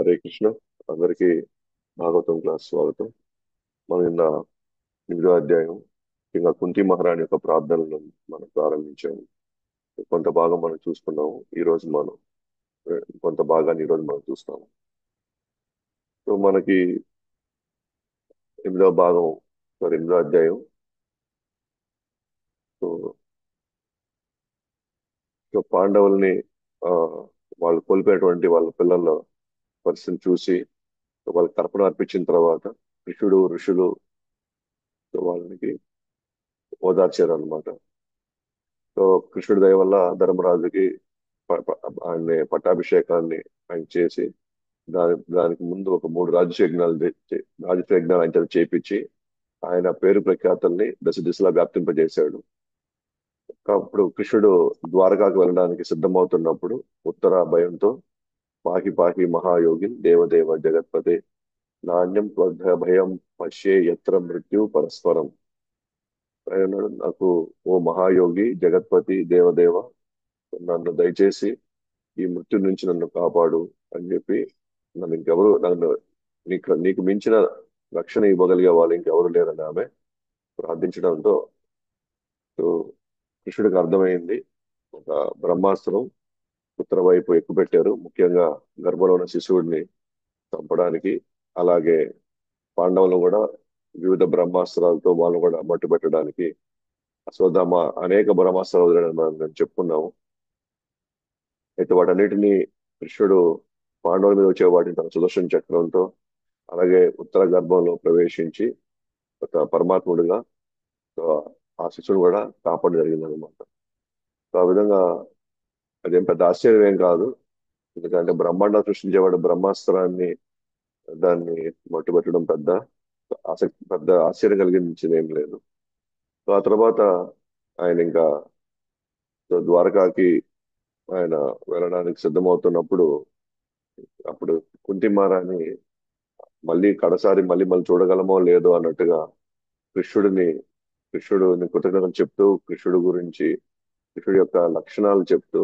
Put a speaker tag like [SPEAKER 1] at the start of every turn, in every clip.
[SPEAKER 1] హరే కృష్ణ. అందరికీ భాగవతం క్లాస్ స్వాగతం. మనం నిన్న 8వ అధ్యాయం ఇంకా కుంతి మహారాణి యొక్క ప్రార్థనలను మనం ప్రారంభించాము. కొంత భాగం మనం చూసుకున్నాము. ఈ రోజు మనం కొంత భాగాన్ని ఈ రోజు మనం చూస్తాము. సో మనకి 8వ భాగం, 8వ అధ్యాయం. సో సో పాండవుల్ని ఆ వాళ్ళు కోల్పోయినటువంటి వాళ్ళ పిల్లల పరిస్థితిని చూసి వాళ్ళకి తర్పణ అర్పించిన తర్వాత కృష్ణుడు ఋషులు వాళ్ళకి ఓదార్చారు అనమాట. సో కృష్ణుడి దయ వల్ల ధర్మరాజుకి ఆయన పట్టాభిషేకాన్ని ఆయన చేసి దానికి ముందు ఒక 3 రాజసూయ యజ్ఞాలు రాజసూయ యజ్ఞాలు ఆయన చేత చేపించి ఆయన పేరు ప్రఖ్యాతల్ని దశ దిశలా వ్యాప్తింపజేశాడు. అప్పుడు కృష్ణుడు ద్వారకాకు వెళ్ళడానికి సిద్ధమవుతున్నప్పుడు ఉత్తర భయంతో పాహి పాహి మహాయోగి దేవదేవ జగత్పతే నాణ్యం భయం పశ్యే యత్ర మృత్యు పరస్పరం. ఆయన అన్నాడు, నాకు ఓ మహాయోగి జగత్పతి దేవదేవ, నన్ను దయచేసి ఈ మృత్యు నుంచి నన్ను కాపాడు అని చెప్పి నన్ను నీకు మించిన రక్షణ ఇవ్వగలిగే వాళ్ళు ఇంకెవరు లేరని ఆమె ప్రార్థించడంతో సో కృష్ణుడికి అర్థమైంది. ఒక బ్రహ్మాస్త్రం ఉత్తర వైపు ఎక్కుపెట్టారు, ముఖ్యంగా గర్భంలో ఉన్న శిశువుడిని చంపడానికి. అలాగే పాండవులు కూడా వివిధ బ్రహ్మాస్త్రాలతో వాళ్ళు కూడా మట్టు పెట్టడానికి అశ్వత్థామ అనేక బ్రహ్మాస్త్రాలు వదిలాడని మనం చెప్పుకున్నాము. అయితే వాటన్నిటిని కృష్ణుడు పాండవుల మీద వచ్చే వాటిని తన సుదర్శన చక్రంతో అలాగే ఉత్తర గర్భంలో ప్రవేశించి ఒక పరమాత్ముడిగా సో ఆ శిశువుని కూడా కాపాడడం జరిగింది అనమాట. సో ఆ విధంగా అదేం పెద్ద ఆశ్చర్యం ఏం కాదు. ఎందుకంటే బ్రహ్మాండం సృష్టించేవాడు బ్రహ్మాస్త్రాన్ని దాన్ని మట్టుబెట్టడం పెద్ద ఆశ్చర్యం కలిగించేది ఏం లేదు. సో ఆ తర్వాత ఆయన ఇంకా సో ద్వారకాకి ఆయన వెళ్ళడానికి సిద్ధమవుతున్నప్పుడు అప్పుడు కుంతి మహారాణి మళ్ళీ చూడగలమో లేదో అన్నట్టుగా కృష్ణుడిని కృష్ణుడిని కృతజ్ఞతలు చెప్తూ కృష్ణుడి యొక్క లక్షణాలు చెప్తూ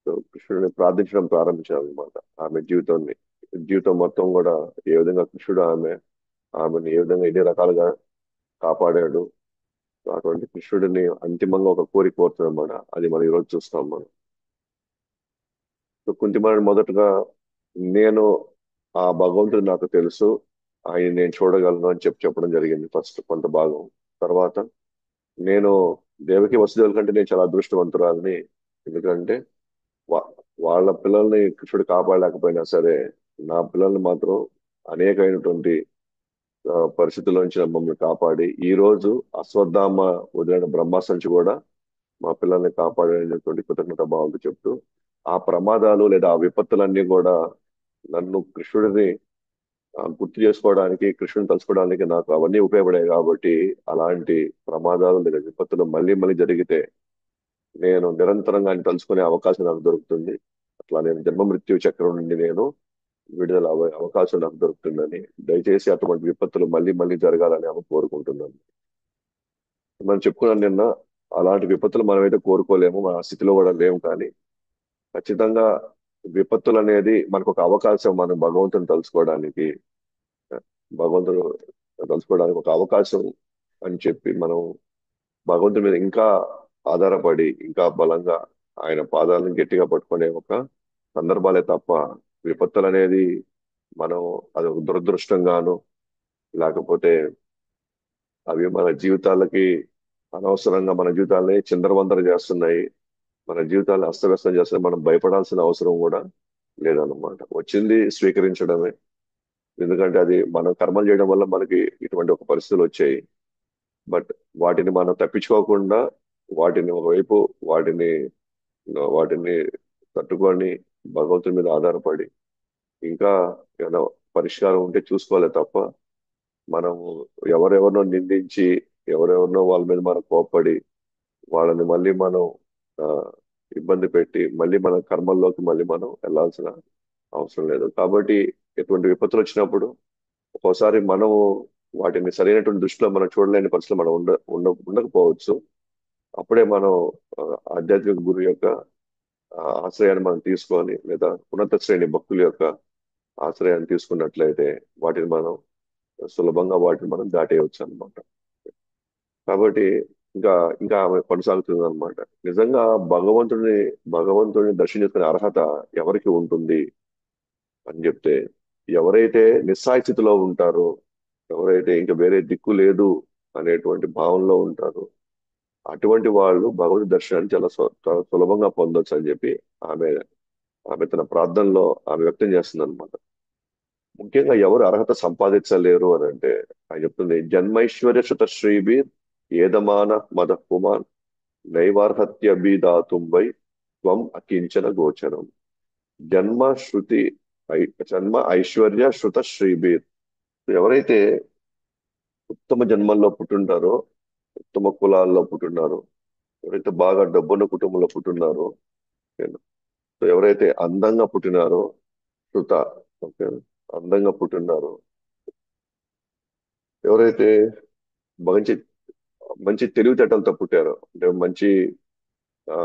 [SPEAKER 1] సో కృష్ణుడిని ప్రార్థించడం ప్రారంభించారు అనమాట. ఆమె జీవితం మొత్తం కూడా ఏ విధంగా కృష్ణుడు ఆమెను ఏ విధంగా ఎన్ని రకాలుగా కాపాడాడు. సో అటువంటి కృష్ణుడిని అంతిమంగా ఒక కోరిక కోరుతున్నాం. అది మనం ఈరోజు చూస్తాం మనం. సో కుంతిమారుడు మొదటగా నేను ఆ భగవంతుడు నాకు తెలుసు, ఆయన నేను చూడగలను అని చెప్పడం జరిగింది ఫస్ట్ కొంత భాగం. తర్వాత నేను దేవకి వసుదేవుల కంటే నేను చాలా అదృష్టవంతురాలని. ఎందుకంటే వా- వాళ్ళ పిల్లల్ని కృష్ణుడు కాపాడలేకపోయినా సరే నా పిల్లల్ని మాత్రం అనేకమైనటువంటి పరిస్థితుల నుంచి మమ్మల్ని కాపాడి ఈ రోజు అశ్వత్థామ వదిలిన బ్రహ్మాస్త్రం నుంచి కూడా మా పిల్లల్ని కాపాడేటువంటి కృతజ్ఞత భావంతో చెప్తూ ఆ ప్రమాదాలు లేదా ఆ విపత్తులన్నీ కూడా నన్ను కృష్ణుడిని గుర్తు చేసుకోవడానికి కృష్ణుని తలుచుకోవడానికి నాకు అవన్నీ ఉపయోగపడాయి. కాబట్టి అలాంటి ప్రమాదాలు లేదా విపత్తులు మళ్ళీ మళ్ళీ జరిగితే నేను నిరంతరంగా ఆయన తలుచుకునే అవకాశం నాకు దొరుకుతుంది. అట్లా నేను జన్మ మృత్యు చక్రం నుండి నేను విడుదల అవకాశం నాకు దొరుకుతుందని, దయచేసి అటువంటి విపత్తులు మళ్ళీ మళ్ళీ జరగాలని ఆమె కోరుకుంటున్నాను. మనం చెప్పుకున్నాను నిన్న, అలాంటి విపత్తులు మనమైతే కోరుకోలేము, మన స్థితిలో కూడా లేము. కానీ ఖచ్చితంగా విపత్తులు అనేది మనకు ఒక అవకాశం, మనం భగవంతుడు తలుచుకోవడానికి ఒక అవకాశం అని చెప్పి మనం భగవంతుడి మీద ఇంకా ఆధారపడి ఇంకా బలంగా ఆయన పాదాలను గట్టిగా పట్టుకునే ఒక సందర్భాలే తప్ప విపత్తులు అనేది మనం అది ఒక దురదృష్టంగాను లేకపోతే అవి మన జీవితాలకి అనవసరంగా మన జీవితాలని చిందరవందర చేస్తున్నాయి, మన జీవితాలను అస్తవ్యస్తం చేస్తున్నాయి, మనం భయపడాల్సిన అవసరం కూడా లేదన్నమాట. వచ్చింది స్వీకరించడమే. ఎందుకంటే అది మనం కర్మలు చేయడం వల్ల మనకి ఇటువంటి ఒక పరిస్థితులు వచ్చాయి. బట్ వాటిని మనం తప్పించుకోకుండా వాటిని ఒకవైపు వాటిని వాటిని తట్టుకొని భగవంతుని మీద ఆధారపడి ఇంకా ఏమైనా పరిష్కారం ఉంటే చూసుకోవాలి తప్ప మనము ఎవరెవరినో నిందించి ఎవరెవరినో వాళ్ళ మీద మనం కోప్పడి వాళ్ళని మళ్ళీ మనం ఆ, ఇబ్బంది పెట్టి మళ్ళీ మన కర్మల్లోకి మళ్ళీ మనం వెళ్ళాల్సిన అవసరం లేదు. కాబట్టి ఎటువంటి విపత్తులు వచ్చినప్పుడు ఒక్కోసారి మనము వాటిని సరైనటువంటి దృష్టిలో మనం చూడలేని పరిస్థితులు మనం ఉండకపోవచ్చు. అప్పుడే మనం ఆ, ఆధ్యాత్మిక గురువు యొక్క ఆశ్రయాన్ని మనం తీసుకొని లేదా ఉన్నత శ్రేణి భక్తుల యొక్క ఆశ్రయాన్ని తీసుకున్నట్లయితే వాటిని మనం సులభంగా వాటిని మనం దాటేయవచ్చు అనమాట. కాబట్టి ఇంకా ఇంకా ఆమె కొనసాగుతుంది అనమాట. నిజంగా భగవంతుడిని భగవంతుడిని దర్శనం చేసుకునే అర్హత ఎవరికి ఉంటుంది అని చెప్తే, ఎవరైతే నిస్సహాయ స్థితిలో ఉంటారో, ఎవరైతే ఇంకా వేరే దిక్కు లేదు అనేటువంటి భావంలో ఉంటారో, అటువంటి వాళ్ళు భగవద్ దర్శనాన్ని చాలా సులభంగా పొందొచ్చు అని చెప్పి ఆమె ఆమె తన ప్రార్థనలో ఆమె వ్యక్తం చేస్తుంది అనమాట. ముఖ్యంగా ఎవరు అర్హత సంపాదించలేరు అని అంటే ఆయన చెప్తుంది, జన్మైశ్వర్య శుత శ్రీబీర్ ఏదమాన మద పుమాన్ నైవార్హత్యభిదాతుంబై త్వం అకించన గోచరం. జన్మ శృతి జన్మ ఐశ్వర్య శృత శ్రీబీర్. ఎవరైతే ఉత్తమ జన్మల్లో పుట్టుంటారో, ఉత్తమ కులాల్లో పుట్టిన్నారో, ఎవరైతే బాగా డబ్బున్న కుటుంబంలో పుట్టిన్నారో, ఓకేనా? సో ఎవరైతే అందంగా పుట్టినారో, శృత, ఓకే, అందంగా పుట్టినారో, ఎవరైతే మంచి మంచి తెలివితేటలతో పుట్టారో, అంటే మంచి ఆ,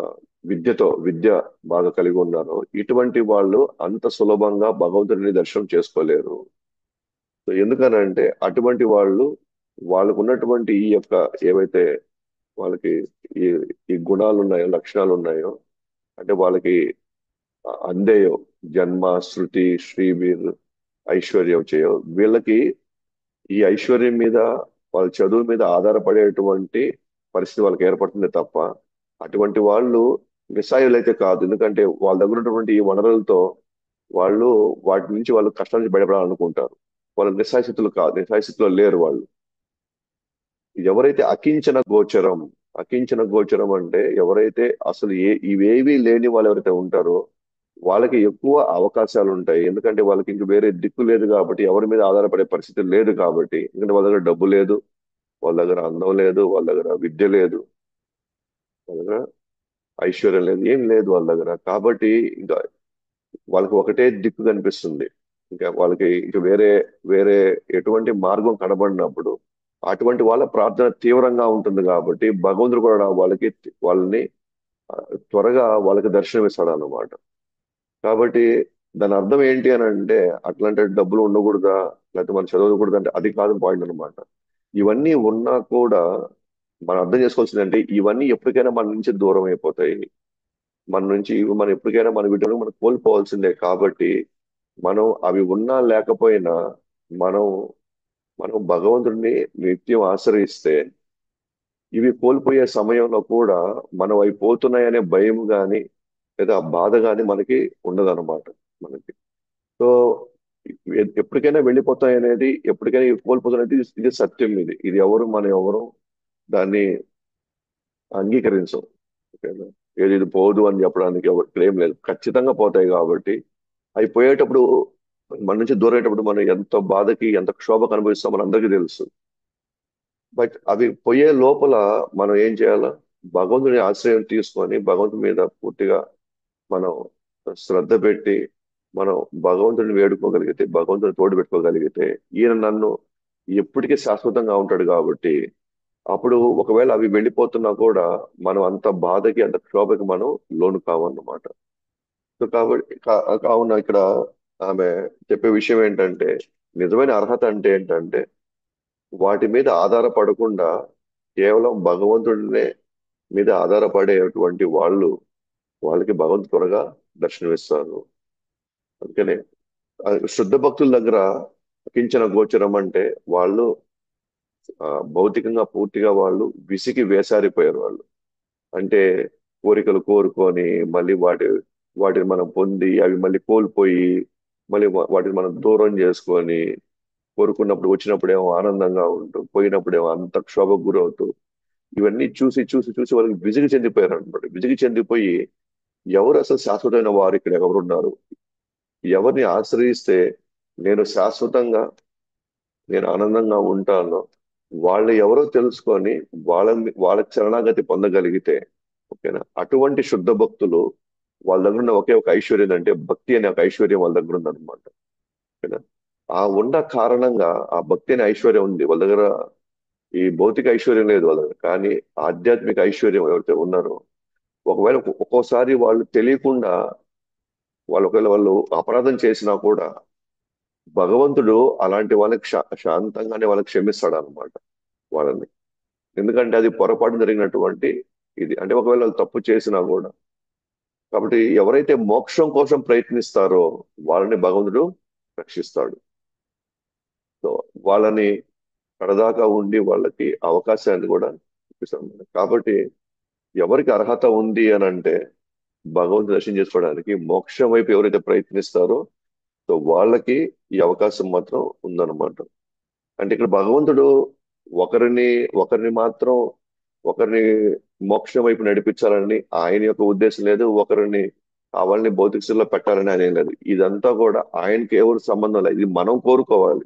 [SPEAKER 1] విద్య బాగా కలిగి ఉన్నారో, ఇటువంటి వాళ్ళు అంత సులభంగా భగవంతుడిని దర్శనం చేసుకోలేరు. సో ఎందుకనంటే అటువంటి వాళ్ళు వాళ్ళకు ఉన్నటువంటి ఈ యొక్క ఏవైతే వాళ్ళకి ఈ ఈ గుణాలు ఉన్నాయో, లక్షణాలు ఉన్నాయో, అంటే వాళ్ళకి అందేయో, జన్మ శృతి శ్రీవీర్ ఐశ్వర్యం చేయో, వీళ్ళకి ఈ ఐశ్వర్యం మీద వాళ్ళ చదువు మీద ఆధారపడేటువంటి పరిస్థితి వాళ్ళకి ఏర్పడుతుంది తప్ప, అటువంటి వాళ్ళు నిస్సాయులైతే కాదు. ఎందుకంటే వాళ్ళ దగ్గర ఉన్నటువంటి ఈ వనరులతో వాళ్ళు వాటి నుంచి వాళ్ళు కష్టాల నుంచి బయటపడాలనుకుంటారు. వాళ్ళు నిస్సాయ స్థితులు కాదు, నిస్సాయ స్థితిలో లేరు వాళ్ళు. ఎవరైతే అకించన గోచరం అంటే ఎవరైతే అసలు ఇవేవీ లేని వాళ్ళు ఎవరైతే ఉంటారో వాళ్ళకి ఎక్కువ అవకాశాలు ఉంటాయి. ఎందుకంటే వాళ్ళకి ఇంక వేరే దిక్కు లేదు కాబట్టి, ఎవరి మీద ఆధారపడే పరిస్థితి లేదు కాబట్టి. ఎందుకంటే వాళ్ళ దగ్గర డబ్బు లేదు, వాళ్ళ దగ్గర అందం లేదు, వాళ్ళ దగ్గర విద్య లేదు, వాళ్ళ దగ్గర ఐశ్వర్యం లేదు, ఏం లేదు వాళ్ళ దగ్గర. కాబట్టి ఇంకా వాళ్ళకి ఒకటే దిక్కు కనిపిస్తుంది. ఇంకా వాళ్ళకి ఇంకా వేరే వేరే ఎటువంటి మార్గం కనబడినప్పుడు అటువంటి వాళ్ళ ప్రార్థన తీవ్రంగా ఉంటుంది కాబట్టి భగవంతుడు కూడా వాళ్ళని ఆ, త్వరగా వాళ్ళకి దర్శనం ఇస్తాడు అన్నమాట. కాబట్టి దాని అర్థం ఏంటి అని అంటే, అట్లాంటి డబ్బులు ఉండకూడదా, లేకపోతే మనం చదవకూడదు అంటే అది కాదు పాయింట్ అనమాట. ఇవన్నీ ఉన్నా కూడా మనం అర్థం చేసుకోవాల్సింది అంటే ఇవన్నీ ఎప్పటికైనా మన నుంచి దూరం అయిపోతాయి. మనం ఎప్పటికైనా మన వీటిని మనం కోల్పోవాల్సిందే. కాబట్టి మనం అవి ఉన్నా లేకపోయినా మనం మనం భగవంతుడిని నిత్యం ఆశ్రయిస్తే ఇవి కోల్పోయే సమయంలో కూడా మనం అవి పోతున్నాయనే భయం కానీ లేదా బాధ కానీ మనకి ఉండదన్నమాట మనకి. సో ఎప్పటికైనా వెళ్ళిపోతాయి అనేది, ఎప్పటికైనా ఇవి కోల్పోతున్నది, ఇది సత్యం. ఇది మనం ఎవరు దాన్ని అంగీకరించం. ఓకేనా? ఇది పోదు అని చెప్పడానికి క్లెయిమ్ లేదు, ఖచ్చితంగా పోతాయి. కాబట్టి అవి పోయేటప్పుడు మన నుంచి దూరం అయ్యేటప్పుడు మనం ఎంత బాధకి ఎంత క్షోభకు అనుభవిస్తామో మన అందరికీ తెలుసు. బట్ అవి పోయే లోపల మనం ఏం చేయాలా? భగవంతుని ఆశ్రయం తీసుకొని భగవంతుని మీద పూర్తిగా మనం శ్రద్ధ పెట్టి మనం భగవంతుని వేడుకోగలిగితే, భగవంతుని తోడు పెట్టుకోగలిగితే, ఈయన నన్ను ఎప్పటికీ శాశ్వతంగా ఉంటాడు కాబట్టి అప్పుడు ఒకవేళ అవి వెళ్ళిపోతున్నా కూడా మనం అంత బాధకి అంత క్షోభకి మనం లోను కావన్నమాట. సో కాబట్టి కావున ఇక్కడ ఆమె చెప్పే విషయం ఏంటంటే, నిజమైన అర్హత అంటే ఏంటంటే వాటి మీద ఆధారపడకుండా కేవలం భగవంతుడినే మీద ఆధారపడేటువంటి వాళ్ళకి భగవంతుడు త్వరగా దర్శనమిస్తారు. అందుకనే శుద్ధ భక్తుల దగ్గర కించన గోచరం అంటే వాళ్ళు భౌతికంగా పూర్తిగా వాళ్ళు విసిగి వేసారిపోయారు వాళ్ళు. అంటే కోరికలు కోరుకొని మళ్ళీ వాటిని మనం పొంది అవి మళ్ళీ కోల్పోయి మళ్ళీ వాటిని మనం దూరం చేసుకొని, కోరుకున్నప్పుడు వచ్చినప్పుడేమో ఆనందంగా ఉంటూ పోయినప్పుడేమో అంత క్షోభకు గురవుతూ, ఇవన్నీ చూసి చూసి చూసి వాళ్ళకి విసిగి చెందిపోయారు అనమాట. విసిగి చెందిపోయి ఎవరు అసలు శాశ్వతమైన వారు ఇక్కడ ఎవరున్నారు, ఎవరిని ఆశ్రయిస్తే నేను శాశ్వతంగా నేను ఆనందంగా ఉంటాను, వాళ్ళు ఎవరో తెలుసుకొని వాళ్ళకి శరణాగతి పొందగలిగితే, ఓకేనా, అటువంటి శుద్ధ భక్తులు వాళ్ళ దగ్గర ఉన్న ఒకే ఒక ఐశ్వర్యం అంటే భక్తి అనే ఒక ఐశ్వర్యం వాళ్ళ దగ్గర ఉందన్నమాట. ఓకేనా? ఆ ఉన్న కారణంగా ఆ భక్తి అనే ఐశ్వర్యం ఉంది వాళ్ళ దగ్గర. ఈ భౌతిక ఐశ్వర్యం లేదు వాళ్ళ దగ్గర, కానీ ఆధ్యాత్మిక ఐశ్వర్యం ఎవరైతే ఉన్నారో, ఒకవేళ ఒక్కోసారి వాళ్ళు తెలియకుండా ఒకవేళ వాళ్ళు అపరాధం చేసినా కూడా భగవంతుడు అలాంటి వాళ్ళకి శాంతంగానే వాళ్ళకి క్షమిస్తాడు అనమాట వాళ్ళని. ఎందుకంటే అది పొరపాటు జరిగినటువంటి ఇది అంటే ఒకవేళ వాళ్ళు తప్పు చేసినా కూడా. కాబట్టి ఎవరైతే మోక్షం కోసం ప్రయత్నిస్తారో వాళ్ళని భగవంతుడు రక్షిస్తాడు. సో వాళ్ళని కడదాకా ఉండి వాళ్ళకి అవకాశాన్ని కూడా ఇప్పిస్తాడు. కాబట్టి ఎవరికి అర్హత ఉంది అని అంటే భగవంతుని దర్శనం చేసుకోవడానికి మోక్షం వైపు ఎవరైతే ప్రయత్నిస్తారో సో వాళ్ళకి ఈ అవకాశం మాత్రం ఉందన్నమాట. అంటే ఇక్కడ భగవంతుడు ఒకరిని ఒకరిని మాత్రం ఒకరిని మోక్షం వైపు నడిపించాలని ఆయన యొక్క ఉద్దేశం లేదు. ఒకరిని కావాలని భౌతిక స్థితిలో పెట్టాలని ఆయన ఏం లేదు. ఇదంతా కూడా ఆయనకి ఎవరు సంబంధం లేదు. ఇది మనం కోరుకోవాలి.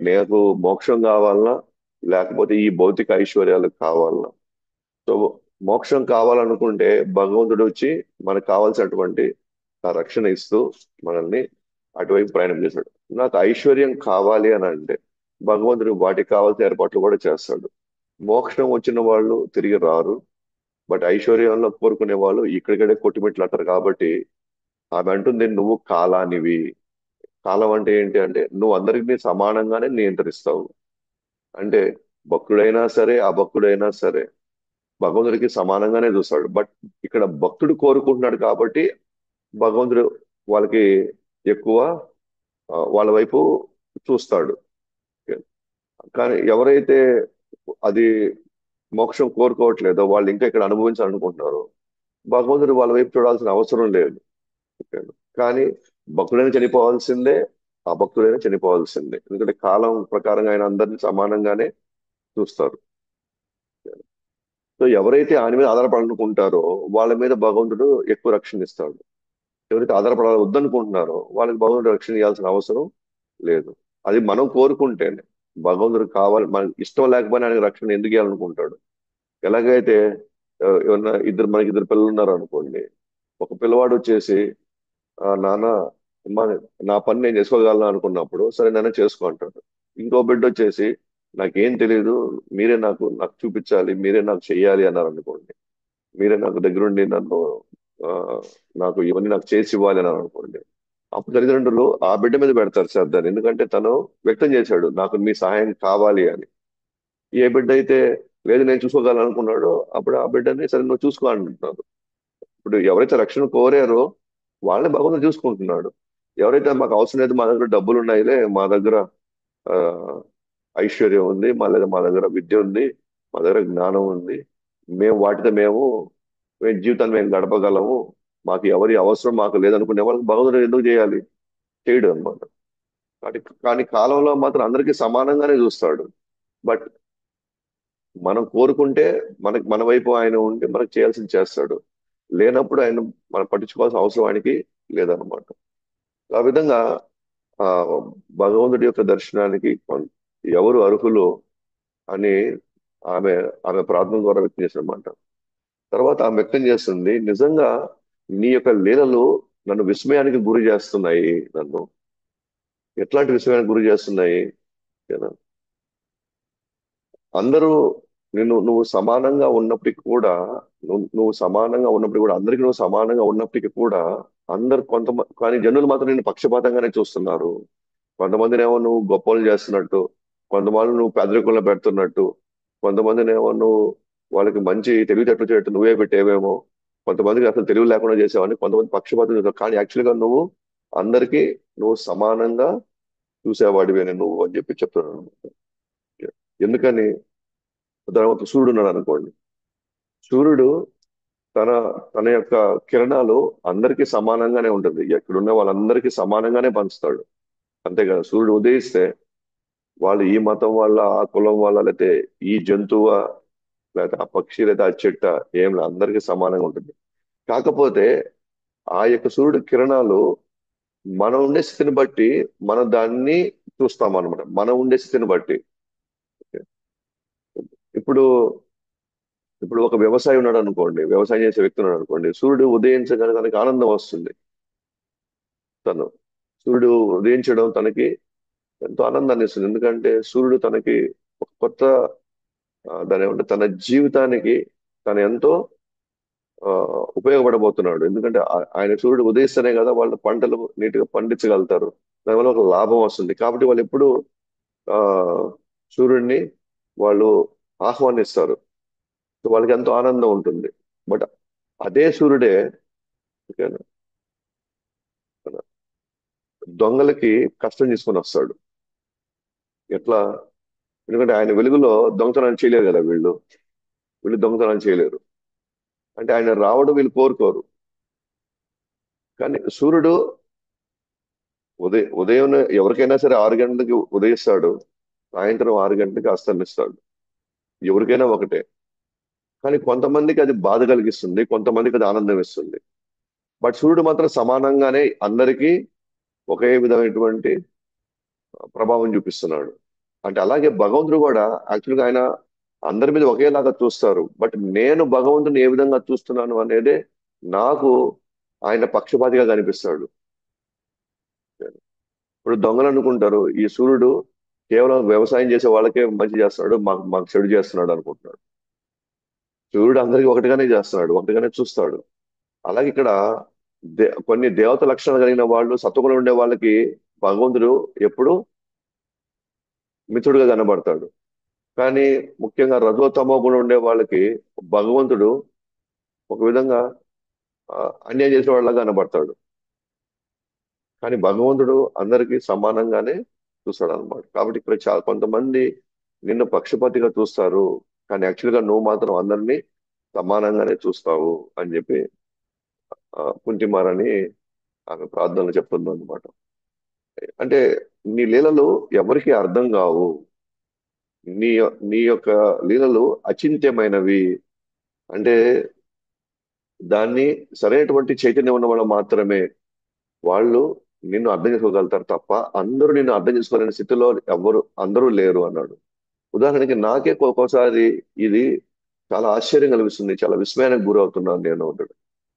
[SPEAKER 1] నాకు మోక్షం కావాలన్నా లేకపోతే ఈ భౌతిక ఐశ్వర్యాలు కావాలన్నా. సో మోక్షం కావాలనుకుంటే భగవంతుడు వచ్చి మనకు కావాల్సినటువంటి ఆ రక్షణ ఇస్తూ మనల్ని అటువైపు ప్రయాణం చేశాడు. నాకు ఐశ్వర్యం కావాలి అని అంటే భగవంతుడు వాటికి కావాల్సిన ఏర్పాట్లు కూడా చేస్తాడు. మోక్షం వచ్చిన వాళ్ళు తిరిగి రారు. బట్ ఐశ్వర్యంలో కోరుకునే వాళ్ళు ఇక్కడికడే కొట్టుమిట్లు అంటారు. కాబట్టి ఆమె అంటుంది నువ్వు కాలానివి. కాలం అంటే ఏంటి అంటే నువ్వు అందరినీ సమానంగానే నియంత్రిస్తావు. అంటే భక్తుడైనా సరే అభక్తుడైనా సరే భగవంతుడికి సమానంగానే చూస్తాడు. బట్ ఇక్కడ భక్తుడు కోరుకుంటున్నాడు కాబట్టి భగవంతుడు వాళ్ళకి ఎక్కువ వాళ్ళ వైపు చూస్తాడు. కానీ ఎవరైతే అది మోక్షం కోరుకోవట్లేదో వాళ్ళు ఇంకా ఇక్కడ అనుభవించాలనుకుంటున్నారు భగవంతుడు వాళ్ళ వైపు చూడాల్సిన అవసరం లేదు. కానీ భక్తుడైనా చనిపోవాల్సిందే, అభక్తుడైనా చనిపోవాల్సిందే. ఎందుకంటే కాలం ప్రకారంగా ఆయన అందరినీ సమానంగానే చూస్తారు. సో ఎవరైతే ఆయన మీద ఆధారపడాలనుకుంటారో వాళ్ళ మీద భగవంతుడు ఎక్కువ రక్షణ ఇస్తాడు. ఎవరైతే ఆధారపడాలి వద్దనుకుంటున్నారో వాళ్ళకి భగవంతుడు రక్షణ ఇవ్వాల్సిన అవసరం లేదు. అది మనం కోరుకుంటేనే. భగవంతుడు కావాలి మనకి ఇష్టం లేకపోయినా ఆయనకు రక్షణ ఎందుకు ఇవ్వాలనుకుంటాడు. ఎలాగైతే ఎవరన్నా మనకి ఇద్దరు పిల్లలు ఉన్నారు అనుకోండి. ఒక పిల్లవాడు వచ్చేసి నాన్న అమ్మా, నా పని నేను చేసుకోగలను అనుకున్నప్పుడు సరే నాన్న చేసుకో అంటాడు. ఇంకో బిడ్డ వచ్చేసి నాకేం తెలియదు, మీరే నాకు నాకు చూపించాలి, మీరే నాకు చెయ్యాలి అన్నారు అనుకోండి. మీరే నాకు దగ్గరుండి నన్ను ఆ, నాకు ఇవన్నీ నాకు చేసి ఇవ్వాలి అన్నారు అనుకోండి. అప్పుడు తల్లిదండ్రులు ఆ బిడ్డ మీద పెడతారు శ్రద్ధని. ఎందుకంటే తను వ్యక్తం చేశాడు నాకు మీ సహాయం కావాలి అని. ఏ బిడ్డ అయితే లేదు నేను చూసుకోగలను అనుకున్నాడో అప్పుడు ఆ బిడ్డని సరే నువ్వు చూసుకో అంటున్నారు. ఇప్పుడు ఎవరైతే రక్షణ కోరారో వాళ్ళని భగవంతుడు చూసుకుంటున్నాడు. ఎవరైతే మాకు అవసరం లేదు, మా దగ్గర డబ్బులు ఉన్నాయిలే, మా దగ్గర ఆ, ఐశ్వర్యం ఉంది, లేదా మా దగ్గర విద్య ఉంది, మా దగ్గర జ్ఞానం ఉంది, మేము వాటితో మేము జీవితాన్ని మేము గడపగలము, మాకు ఎవరి అవసరం మాకు లేదనుకునే వాళ్ళకి భగవంతుడు ఎందుకు చేయాలి? చేయడు అనమాట. కానీ కానీ కాలంలో మాత్రం అందరికీ సమానంగానే చూస్తాడు. బట్ మనం కోరుకుంటే మన వైపు ఆయన ఉండి మనకు చేయాల్సింది చేస్తాడు. లేనప్పుడు ఆయన మనం పట్టించుకోవాల్సిన అవసరం ఆయనకి లేదనమాట. ఆ విధంగా ఆ భగవంతుడి యొక్క దర్శనానికి ఎవరు అర్హులు అని ఆమె ఆమె ప్రార్థన ద్వారా వ్యక్తం చేశారన్నమాట. తర్వాత ఆమె వ్యక్తం చేస్తుంది నిజంగా నీ యొక్క లీలలు నన్ను విస్మయానికి గురి చేస్తున్నాయి. నన్ను ఎట్లాంటి విస్మయానికి గురి చేస్తున్నాయి? ఏనా? అందరూ నువ్వు సమానంగా ఉన్నప్పటికీ కూడా నువ్వు సమానంగా ఉన్నప్పటికీ కూడా అందరికీ నువ్వు సమానంగా ఉన్నప్పటికీ కూడా అందరు కొంతమంది కానీ జనులు మాత్రం నిన్ను పక్షపాతంగానే చూస్తున్నారు. కొంతమందినేమో నువ్వు గొప్పలు చేస్తున్నట్టు, కొంతమంది నువ్వు పేదరికంలో పెడుతున్నట్టు, కొంతమందినేమో నువ్వు వాళ్ళకి మంచి తెలివితేటలు చేయట్టు నువ్వే పెట్టేవేమో, కొంతమందికి అసలు తెలివి లేకుండా చేసేవని కొంతమంది పక్షపాతం చూస్తారు. కానీ యాక్చువల్గా నువ్వు అందరికీ నువ్వు సమానంగా చూసేవాడివేనే నువ్వు అని చెప్పి చెప్తున్నాను. ఎందుకని తర్వాత సూర్యుడు ఉన్నాడు అనుకోండి. సూర్యుడు తన తన యొక్క కిరణాలు అందరికీ సమానంగానే ఉంటుంది. ఎక్కడున్న వాళ్ళందరికీ సమానంగానే పంచుతాడు. అంతేకాదు సూర్యుడు ఉదయిస్తే వాళ్ళు ఈ మతం వల్ల ఆ కులం వల్ల లేకపోతే ఈ జంతువు లేకపోతే ఆ పక్షి లేదా ఆ చెట్ట ఏం లేదు, అందరికీ సమానంగా ఉంటుంది. కాకపోతే ఆ యొక్క సూర్యుడు కిరణాలు మనం ఉండే స్థితిని బట్టి మనం దాన్ని చూస్తాం అనమాట. మనం ఉండే స్థితిని బట్టి. ఇప్పుడు ఇప్పుడు ఒక వ్యవసాయి ఉన్నాడు అనుకోండి, వ్యవసాయం చేసే వ్యక్తి ఉన్నాడు అనుకోండి. సూర్యుడు ఉదయించగానే తనకి ఆనందం వస్తుంది. తను సూర్యుడు ఉదయించడం తనకి ఎంతో ఆనందాన్ని ఇస్తుంది. ఎందుకంటే సూర్యుడు తనకి ఒక కొత్త దాని ఏమంటే తన జీవితానికి తను ఎంతో ఆ, ఉపయోగపడబోతున్నాడు. ఎందుకంటే ఆయన సూర్యుడు ఉదయిస్తేనే కదా వాళ్ళు పంటలు నీట్గా పండించగలుగుతారు. దానివల్ల ఒక లాభం వస్తుంది. కాబట్టి వాళ్ళు ఎప్పుడు ఆ సూర్యుడిని వాళ్ళు ఆహ్వానిస్తారు. సో వాళ్ళకి ఎంతో ఆనందం ఉంటుంది. బట్ అదే సూర్యుడే ఓకేనా, దొంగలకి కష్టం తీసుకొని వస్తాడు. ఎట్లా? ఎందుకంటే ఆయన వెలుగులో దొంగతనం చేయలేరు కదా వీళ్ళు. వీళ్ళు దొంగతనం చేయలేరు. అంటే ఆయన రావడం వీళ్ళు కోరుకోరు. కానీ సూర్యుడు ఉదయం ఎవరికైనా సరే 6 గంటలకి ఉదయిస్తాడు, సాయంత్రం 6 గంటలకి అస్తమిస్తాడు. ఎవరికైనా ఒకటే. కానీ కొంతమందికి అది బాధ కలిగిస్తుంది, కొంతమందికి అది ఆనందం ఇస్తుంది. బట్ సూర్యుడు మాత్రం సమానంగానే అందరికీ ఒకే విధమైనటువంటి ప్రభావం చూపిస్తున్నాడు. అంటే అలాగే భగవంతుడు కూడా యాక్చువల్గా ఆయన అందరి మీద ఒకేలాగా చూస్తారు. బట్ నేను భగవంతుని ఏ విధంగా చూస్తున్నాను అనేదే నాకు ఆయన పక్షపాతిగా కనిపిస్తాడు. ఇప్పుడు దొంగలు అనుకుంటారు ఈ సూర్యుడు కేవలం వ్యవసాయం చేసే వాళ్ళకే మంచి చేస్తున్నాడు, మాకు మాకు చెడు చేస్తున్నాడు అనుకుంటున్నాడు. సూర్యుడు అందరికీ ఒకటిగానే చేస్తున్నాడు, ఒకటిగానే చూస్తాడు. అలాగే ఇక్కడ కొన్ని దేవత లక్షణాలు కలిగిన వాళ్ళు, సత్వగుణం ఉండే వాళ్ళకి భగవంతుడు ఎప్పుడు మిత్రుడుగా కనబడతాడు. కానీ ముఖ్యంగా రజోతమో గుణం ఉండే వాళ్ళకి భగవంతుడు ఒక విధంగా ఆ, అన్యాయం చేసే వాళ్ళగా కనబడతాడు. కానీ భగవంతుడు అందరికీ సమానంగానే చూస్తాడు అనమాట. కాబట్టి ఇక్కడ చాలా కొంతమంది నిన్ను పక్షపాతిగా చూస్తారు, కానీ యాక్చువల్గా నువ్వు మాత్రం అందరినీ సమానంగానే చూస్తావు అని చెప్పి కుంటిమారని ఆమె ప్రార్థనలు చెప్తుంది అనమాట. అంటే నీ లీలలు ఎవరికి అర్థం కావు. నీ యొక్క లీలలు అచింత్యమైనవి. అంటే దాన్ని సరైనటువంటి చైతన్యం ఉన్న వాళ్ళు మాత్రమే వాళ్ళు నిన్ను అర్థం చేసుకోగలుగుతారు తప్ప అందరూ నిన్ను అర్థం చేసుకోలేని స్థితిలో అందరూ లేరు అన్నాడు. ఉదాహరణకి నాకే ఒక్కోసారి ఇది చాలా ఆశ్చర్యం కలిగిస్తుంది, చాలా విస్మయానికి గురవుతున్నాను నేను అంటాడు.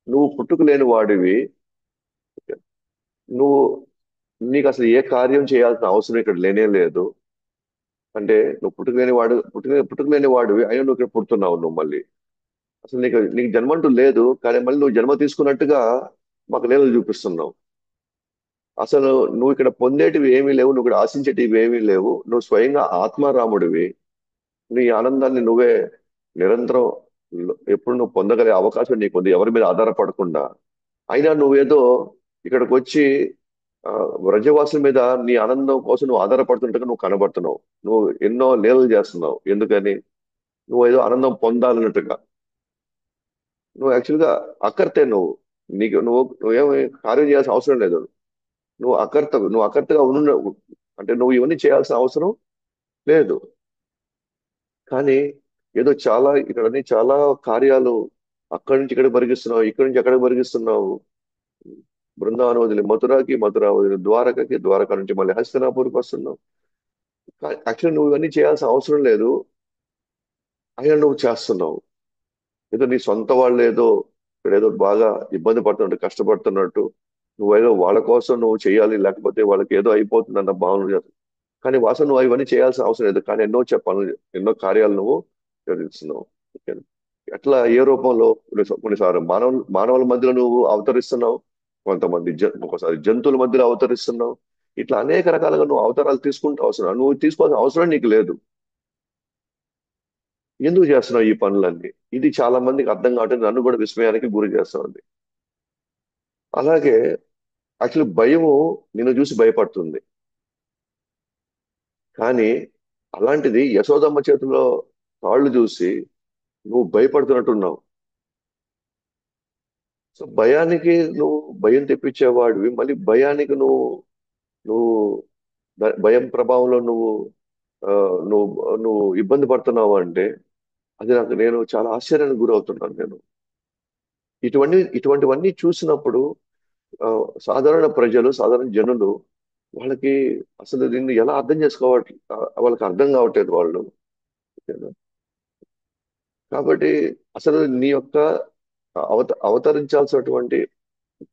[SPEAKER 1] నువ్వు పుట్టుక లేని వాడివి. నువ్వు నీకు అసలు ఏ కార్యం చేయాల్సిన అవసరం ఇక్కడ లేనే లేదు. అంటే నువ్వు పుట్టుక లేని వాడివి అయినా నువ్వు ఇక్కడ పుడుతున్నావు. నువ్వు మళ్ళీ అసలు నీకు జన్మ అంటూ లేదు, కానీ మళ్ళీ నువ్వు జన్మ తీసుకున్నట్టుగా మాకు లీలలు చూపిస్తున్నావు. అసలు నువ్వు ఇక్కడ పొందేటివి ఏమీ లేవు, నువ్వు ఇక్కడ ఆశించేటివి ఏమీ లేవు. నువ్వు స్వయంగా ఆత్మారాముడివి. నీ ఆనందాన్ని నువ్వే నిరంతరం ఎప్పుడు నువ్వు పొందగలిగే అవకాశం నీకుంది, ఎవరి మీద ఆధారపడకుండా. అయినా నువ్వేదో ఇక్కడికి వచ్చి ఆ, వ్రజవాసుల మీద నీ ఆనందం కోసం నువ్వు ఆధారపడుతుంటగా నువ్వు కనబడుతున్నావు. నువ్వు ఎన్నో లీలలు చేస్తున్నావు. ఎందుకని? నువ్వు ఏదో ఆనందం పొందాలన్నట్టుగా. నువ్వు యాక్చువల్గా అక్కర్తే నువ్వు. నువ్వేమి కార్యం చేయాల్సిన అవసరం లేదు. నువ్వు అకర్తగా ఉన్న, అంటే నువ్వు ఇవన్నీ చేయాల్సిన అవసరం లేదు. కానీ ఏదో చాలా కార్యాలు అక్కడి నుంచి ఇక్కడ పరిగిస్తున్నావు, ఇక్కడి నుంచి అక్కడ పరిగిస్తున్నావు. బృందావనం వదిలి మథురాకి, మథురా వదిలి ద్వారకకి, ద్వారకా నుంచి మళ్ళీ హస్తినాపూర్కి వస్తున్నావు. యాక్చువల్లీ నువ్వు ఇవన్నీ చేయాల్సిన అవసరం లేదు, అయినా నువ్వు చేస్తున్నావు. ఏదో నీ సొంత వాళ్ళు ఏదో ఇక్కడ ఏదో బాగా ఇబ్బంది పడుతున్నట్టు, కష్టపడుతున్నట్టు, నువ్వేదో వాళ్ళ కోసం నువ్వు చేయాలి, లేకపోతే వాళ్ళకి ఏదో అయిపోతుందన్న భావన చేస్తావు. కానీ వాసన నువ్వు ఇవన్నీ చేయాల్సిన అవసరం లేదు. కానీ ఎన్నో కార్యాలు నువ్వు నిర్వహిస్తున్నావు. ఓకేనా? ఎట్లా ఏ రూపంలో కొన్నిసార్లు మానవుల మధ్యలో నువ్వు అవతరిస్తున్నావు, ఒకసారి జంతువుల మధ్యలో అవతరిస్తున్నావు. ఇట్లా అనేక రకాలుగా నువ్వు అవతారాలు తీసుకుంటూ అవసరం, నువ్వు తీసుకోవాల్సిన అవసరం నీకు లేదు. ఎందుకు చేస్తున్నావు ఈ పనులన్నీ? ఇది చాలా మందికి అర్థం కావట్లేదు, నన్ను కూడా విస్మయానికి గురి చేస్తా ఉంది. అలాగే యాక్చువల్లీ భయము నిన్ను చూసి భయపడుతుంది. కానీ అలాంటిది యశోదమ్మ చేతిలో కాళ్ళు చూసి నువ్వు భయపడుతున్నట్టున్నావు. సో నువ్వు భయం తెప్పించేవాడివి, మళ్ళీ భయానికి నువ్వు భయం ప్రభావంలో ఆ, నువ్వు నువ్వు ఇబ్బంది పడుతున్నావు అంటే అది నేను చాలా ఆశ్చర్యానికి గురవుతున్నాను నేను. ఇటువంటివన్నీ చూసినప్పుడు సాధారణ ప్రజలు, సాధారణ జనులు, వాళ్ళకి అసలు దీన్ని ఎలా అర్థం చేసుకోవట్లేదు, వాళ్ళకి అర్థం కావట్లేదు వాళ్ళు. ఓకేనా? కాబట్టి అసలు నీ యొక్క అవతరించాల్సినటువంటి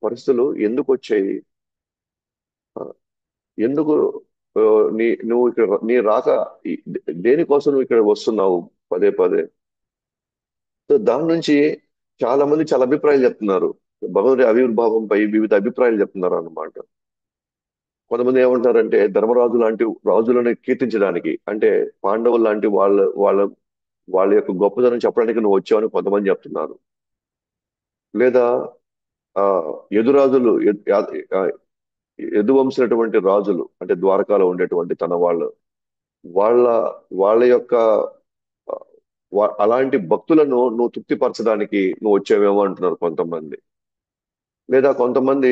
[SPEAKER 1] పరిస్థితులు ఎందుకు వచ్చాయి? ఆ, ఎందుకు ఆ, నువ్వు ఇక్కడ నీ రాక దేనికోసం నువ్వు ఇక్కడ వస్తున్నావు పదే పదే? సో దాని నుంచి చాలా మంది చాలా అభిప్రాయాలు చెప్తున్నారు. భగవంతుడి ఆవిర్భావంపై వివిధ అభిప్రాయాలు చెప్తున్నారు అన్నమాట. కొంతమంది ఏమంటారంటే ధర్మరాజు లాంటి రాజులను కీర్తించడానికి, అంటే పాండవులు లాంటి వాళ్ళ యొక్క గొప్పదనం చెప్పడానికి నువ్వు వచ్చావని కొంతమంది చెప్తున్నారు. లేదా ఆ యదురాజులు యదువంశమైనటువంటి రాజులు, అంటే ద్వారకాలో ఉండేటువంటి తన వాళ్ళు, వాళ్ళ వాళ్ళ యొక్క ఆ, అలాంటి భక్తులను నువ్వు తృప్తిపరచడానికి నువ్వు వచ్చావేమో అంటున్నారు కొంతమంది. లేదా కొంతమంది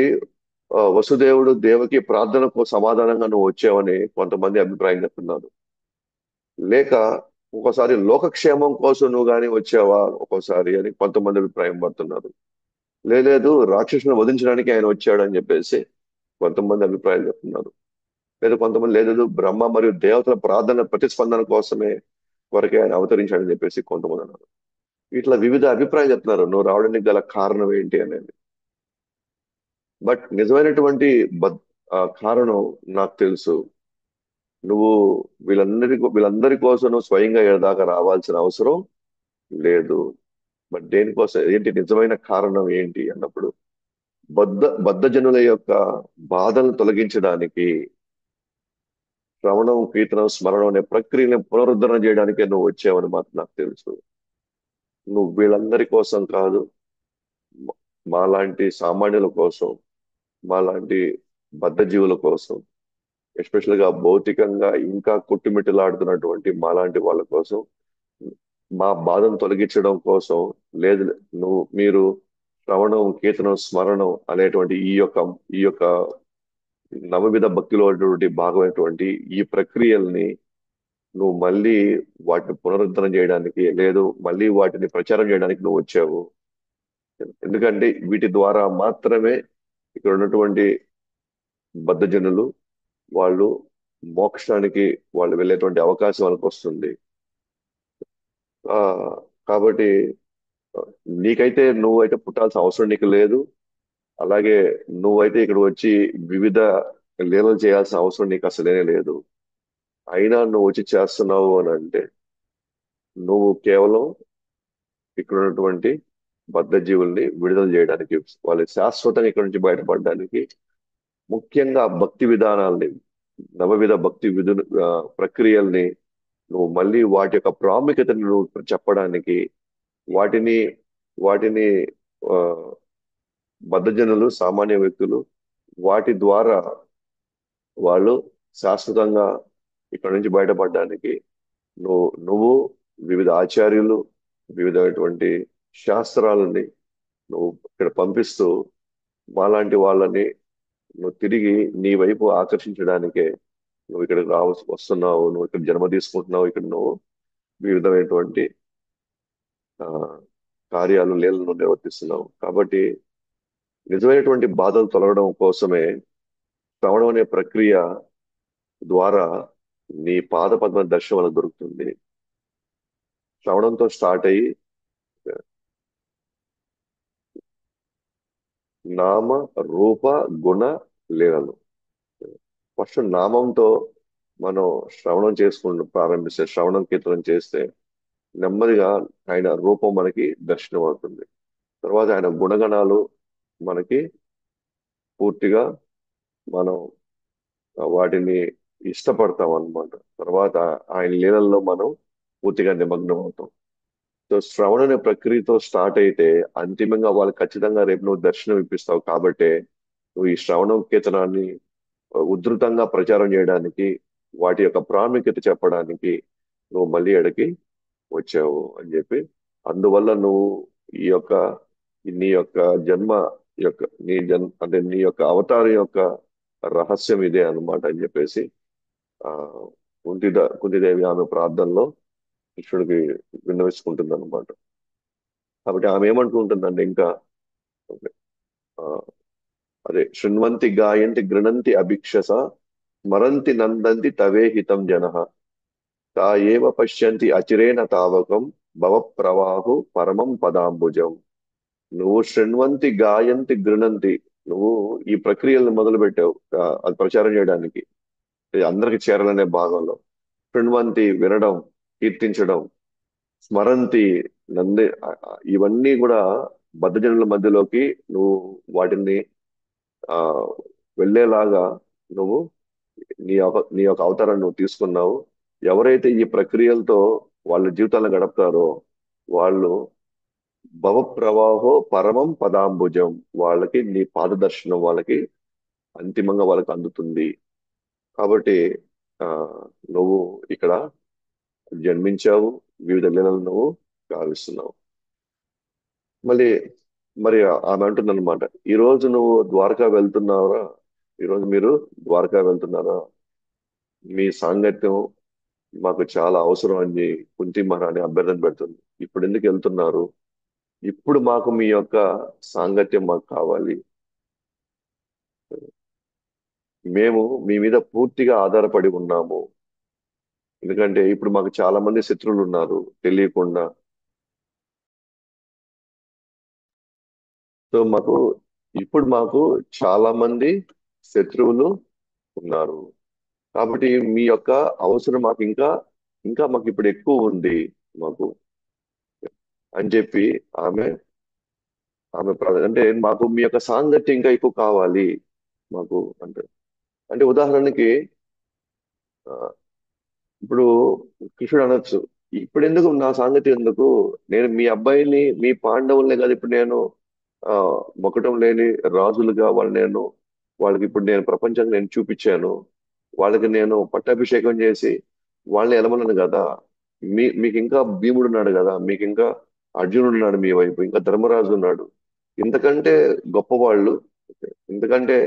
[SPEAKER 1] వసుదేవుడు దేవకి ప్రార్థనకు సమాధానంగా నువ్వు వచ్చావని కొంతమంది అభిప్రాయం చెప్తున్నారు. లేక ఒక్కోసారి లోకక్షేమం కోసం నువ్వు గాని వచ్చావా ఒక్కోసారి అని కొంతమంది అభిప్రాయం పడుతున్నారు. లేదు, రాక్షసుని వధించడానికి ఆయన వచ్చాడు అని చెప్పేసి కొంతమంది అభిప్రాయాలు చెప్తున్నారు. లేదా కొంతమంది లేదు, బ్రహ్మ మరియు దేవతల ప్రార్థన ప్రతిస్పందన కోసమే కొరకే ఆయన అవతరించాడని చెప్పేసి కొంతమంది అన్నారు. ఇట్లా వివిధ అభిప్రాయాలు చెప్తున్నారు నువ్వు రావడానికి గల కారణం ఏంటి అనేది. బట్ నిజమైనటువంటి కారణం నాకు తెలుసు. నువ్వు వీళ్ళందరి కోసం నువ్వు స్వయంగా ఈడ దాకా రావాల్సిన అవసరం లేదు. బట్ దేనికోసం, ఏంటి నిజమైన కారణం ఏంటి అన్నప్పుడు, బద్ధజనుల యొక్క బాధలను తొలగించడానికి, శ్రవణం కీర్తనం స్మరణం అనే ప్రక్రియని పునరుద్ధరణ చేయడానికే నువ్వు వచ్చావని మాత్రం నాకు తెలుసు. నువ్వు వీళ్ళందరి కోసం కాదు, మ- మాలాంటి సామాన్యుల కోసం, మాలాంటి బద్ధజీవుల కోసం, ఎస్పెషల్ గా భౌతికంగా ఇంకా కొట్టుమిట్టలాడుతున్నటువంటి మాలాంటి వాళ్ళ కోసం, మా బాధను తొలగించడం కోసం. లేదు, మీరు శ్రవణం కీర్తనం స్మరణం అనేటువంటి ఈ యొక్క నవవిధ భక్తిలో ఉన్నటువంటి భాగమైనటువంటి ఈ ప్రక్రియల్ని నువ్వు మళ్ళీ వాటిని పునరుద్ధరణ చేయడానికి, లేదు మళ్ళీ వాటిని ప్రచారం చేయడానికి నువ్వు వచ్చావు. ఎందుకంటే వీటి ద్వారా మాత్రమే ఇక్కడ ఉన్నటువంటి బద్ధజనులు వాళ్ళు మోక్షానికి వాళ్ళు వెళ్ళేటువంటి అవకాశం వాళ్ళకి వస్తుంది. ఆ కాబట్టి నీకైతే నువ్వైతే పుట్టాల్సిన అవసరం నీకు లేదు. అలాగే నువ్వైతే ఇక్కడ వచ్చి వివిధ లీలలు చేయాల్సిన అవసరం నీకు అసలేనే లేదు. అయినా నువ్వు వచ్చి చేస్తున్నావు అని అంటే, నువ్వు కేవలం ఇక్కడ ఉన్నటువంటి బద్ధజీవుల్ని విడుదల చేయడానికి, వాళ్ళు శాశ్వతంగా ఇక్కడ నుంచి బయటపడడానికి, ముఖ్యంగా భక్తి విధానాల్ని, నవవిధ భక్తి ప్రక్రియల్ని నువ్వు మళ్ళీ వాటి యొక్క ప్రాముఖ్యతను నువ్వు చెప్పడానికి, వాటిని వాటిని ఆ, బద్ధజనులు సామాన్య వ్యక్తులు వాటి ద్వారా వాళ్ళు శాశ్వతంగా ఇక్కడ నుంచి బయటపడడానికి నువ్వు వివిధ ఆచార్యులు, వివిధమైనటువంటి శాస్త్రాలని నువ్వు ఇక్కడ పంపిస్తూ మాలాంటి వాళ్ళని నువ్వు తిరిగి నీ వైపు ఆకర్షించడానికే నువ్వు ఇక్కడికి వస్తున్నావు. నువ్వు ఇక్కడ జన్మ తీసుకుంటున్నావు. ఇక్కడ నువ్వు వివిధమైనటువంటి ఆ, కార్యాలు లీలలను నిర్వర్తిస్తున్నావు. కాబట్టి నిజమైనటువంటి బాధలు తొలగడం కోసమే శ్రవణం అనే ప్రక్రియ ద్వారా నీ పాద పద్మ దర్శనం మనకు దొరుకుతుంది. శ్రవణంతో స్టార్ట్ అయ్యి నామ రూప గుణ లీలలు. ఫస్ట్ నామంతో మనం శ్రవణం చేసుకుంటూ ప్రారంభిస్తే, శ్రవణం కీర్తనం చేస్తే నెమ్మదిగా ఆయన రూపం మనకి దర్శనం అవుతుంది. తర్వాత ఆయన గుణగణాలు మనకి పూర్తిగా మనం వాటిని ఇష్టపడతాం అన్నమాట. తర్వాత ఆయన లీలల్లో మనం పూర్తిగా నిమగ్నం అవుతాం. సో శ్రవణ అనే ప్రక్రియతో స్టార్ట్ అయితే అంతిమంగా వాళ్ళు ఖచ్చితంగా రేపు నువ్వు దర్శనం ఇప్పిస్తావు. కాబట్టే నువ్వు ఈ శ్రవణం కీర్తనాన్ని ఉధృతంగా ప్రచారం చేయడానికి, వాటి యొక్క ప్రాముఖ్యత చెప్పడానికి నువ్వు మళ్ళీ ఎడకి వచ్చావు అని చెప్పి, అందువల్ల నువ్వు ఈ యొక్క నీ యొక్క జన్మ యొక్క అంటే నీ యొక్క అవతారం యొక్క రహస్యం ఇదే అన్నమాట అని చెప్పేసి ఆ కుంతిదేవి ఆమె ప్రార్థనలో కృష్ణుడికి విన్నవించుకుంటుంది అనమాట. కాబట్టి ఆమె ఏమంటుంటుందంటే ఇంకా ఆ, అదే శృణ్వంతి గాయంతి గృణంతి అభిక్షస స్మరంతి నందంతి తవే హితం జనః తా ఏవ పశ్యంతి అచిరేణ తావకం భవ ప్రవాహు పరమం పదాంబుజం. నువ్వు శృణ్వంతి గాయంతి గృణంతి, నువ్వు ఈ ప్రక్రియలను మొదలు పెట్టావు అది ప్రచారం చేయడానికి, ఇది అందరికి చేరాలనే భాగంలో. శృణ్వంతి వినడం, కీర్తించడం, స్మరంతి నంది, ఇవన్నీ కూడా బద్ధజనుల మధ్యలోకి నువ్వు వాటిని ఆ వెళ్ళేలాగా నువ్వు నీ యొక్క అవతారాన్ని నువ్వు తీసుకున్నావు. ఎవరైతే ఈ ప్రక్రియలతో వాళ్ళ జీవితాలను గడుపుతారో వాళ్ళు భవప్రవాహో పరమం పదాంబుజం, వాళ్ళకి నీ పాదదర్శనం వాళ్ళకి అంతిమంగా వాళ్ళకి అందుతుంది. కాబట్టి ఆ నువ్వు ఇక్కడ జన్మించావు, వివిధ లీలలు నువ్వు గావిస్తున్నావు. మళ్ళీ మరి ఆమె అంటుందన్నమాట, ఈ రోజు నువ్వు ద్వారకా వెళ్తున్నావురా, ఈ రోజు మీరు ద్వారకా వెళ్తున్నారా, మీ సాంగత్యం మాకు చాలా అవసరం అని కుంతి మహారాణి అభ్యర్థన పెడుతుంది. ఇప్పుడు ఎందుకు వెళ్తున్నారు? ఇప్పుడు మాకు మీ యొక్క సాంగత్యం మాకు కావాలి. మేము మీ మీద పూర్తిగా ఆధారపడి ఉన్నాము. ఎందుకంటే ఇప్పుడు మాకు చాలా మంది శత్రువులు ఉన్నారు తెలియకుండా. సో మాకు చాలా మంది శత్రువులు ఉన్నారు. కాబట్టి మీ యొక్క అవసరం మాకు ఇంకా ఇంకా మాకు ఇప్పుడు ఎక్కువ ఉంది మాకు అని చెప్పి ఆమె అంటే మాకు మీ యొక్క సాంగత్యం ఇంకా ఎక్కువ కావాలి మాకు అంటే. అంటే ఉదాహరణకి ఆ, ఇప్పుడు కృష్ణుడు అనొచ్చు, ఇప్పుడు ఎందుకు నా సాంగత్యం ఎందుకు, నేను మీ అబ్బాయిని మీ పాండవుల్ని కదా ఇప్పుడు నేను ఆ మొక్కటం లేని రాజులుగా వాళ్ళకి ఇప్పుడు నేను ప్రపంచాన్ని నేను చూపించాను. వాళ్ళకి నేను పట్టాభిషేకం చేసి వాళ్ళని ఎలమలను కదా. మీకు ఇంకా భీముడు ఉన్నాడు కదా, మీకు ఇంకా అర్జునుడు ఉన్నాడు మీ వైపు, ఇంకా ధర్మరాజు ఉన్నాడు. ఇంతకంటే గొప్పవాళ్ళు, ఇంతకంటే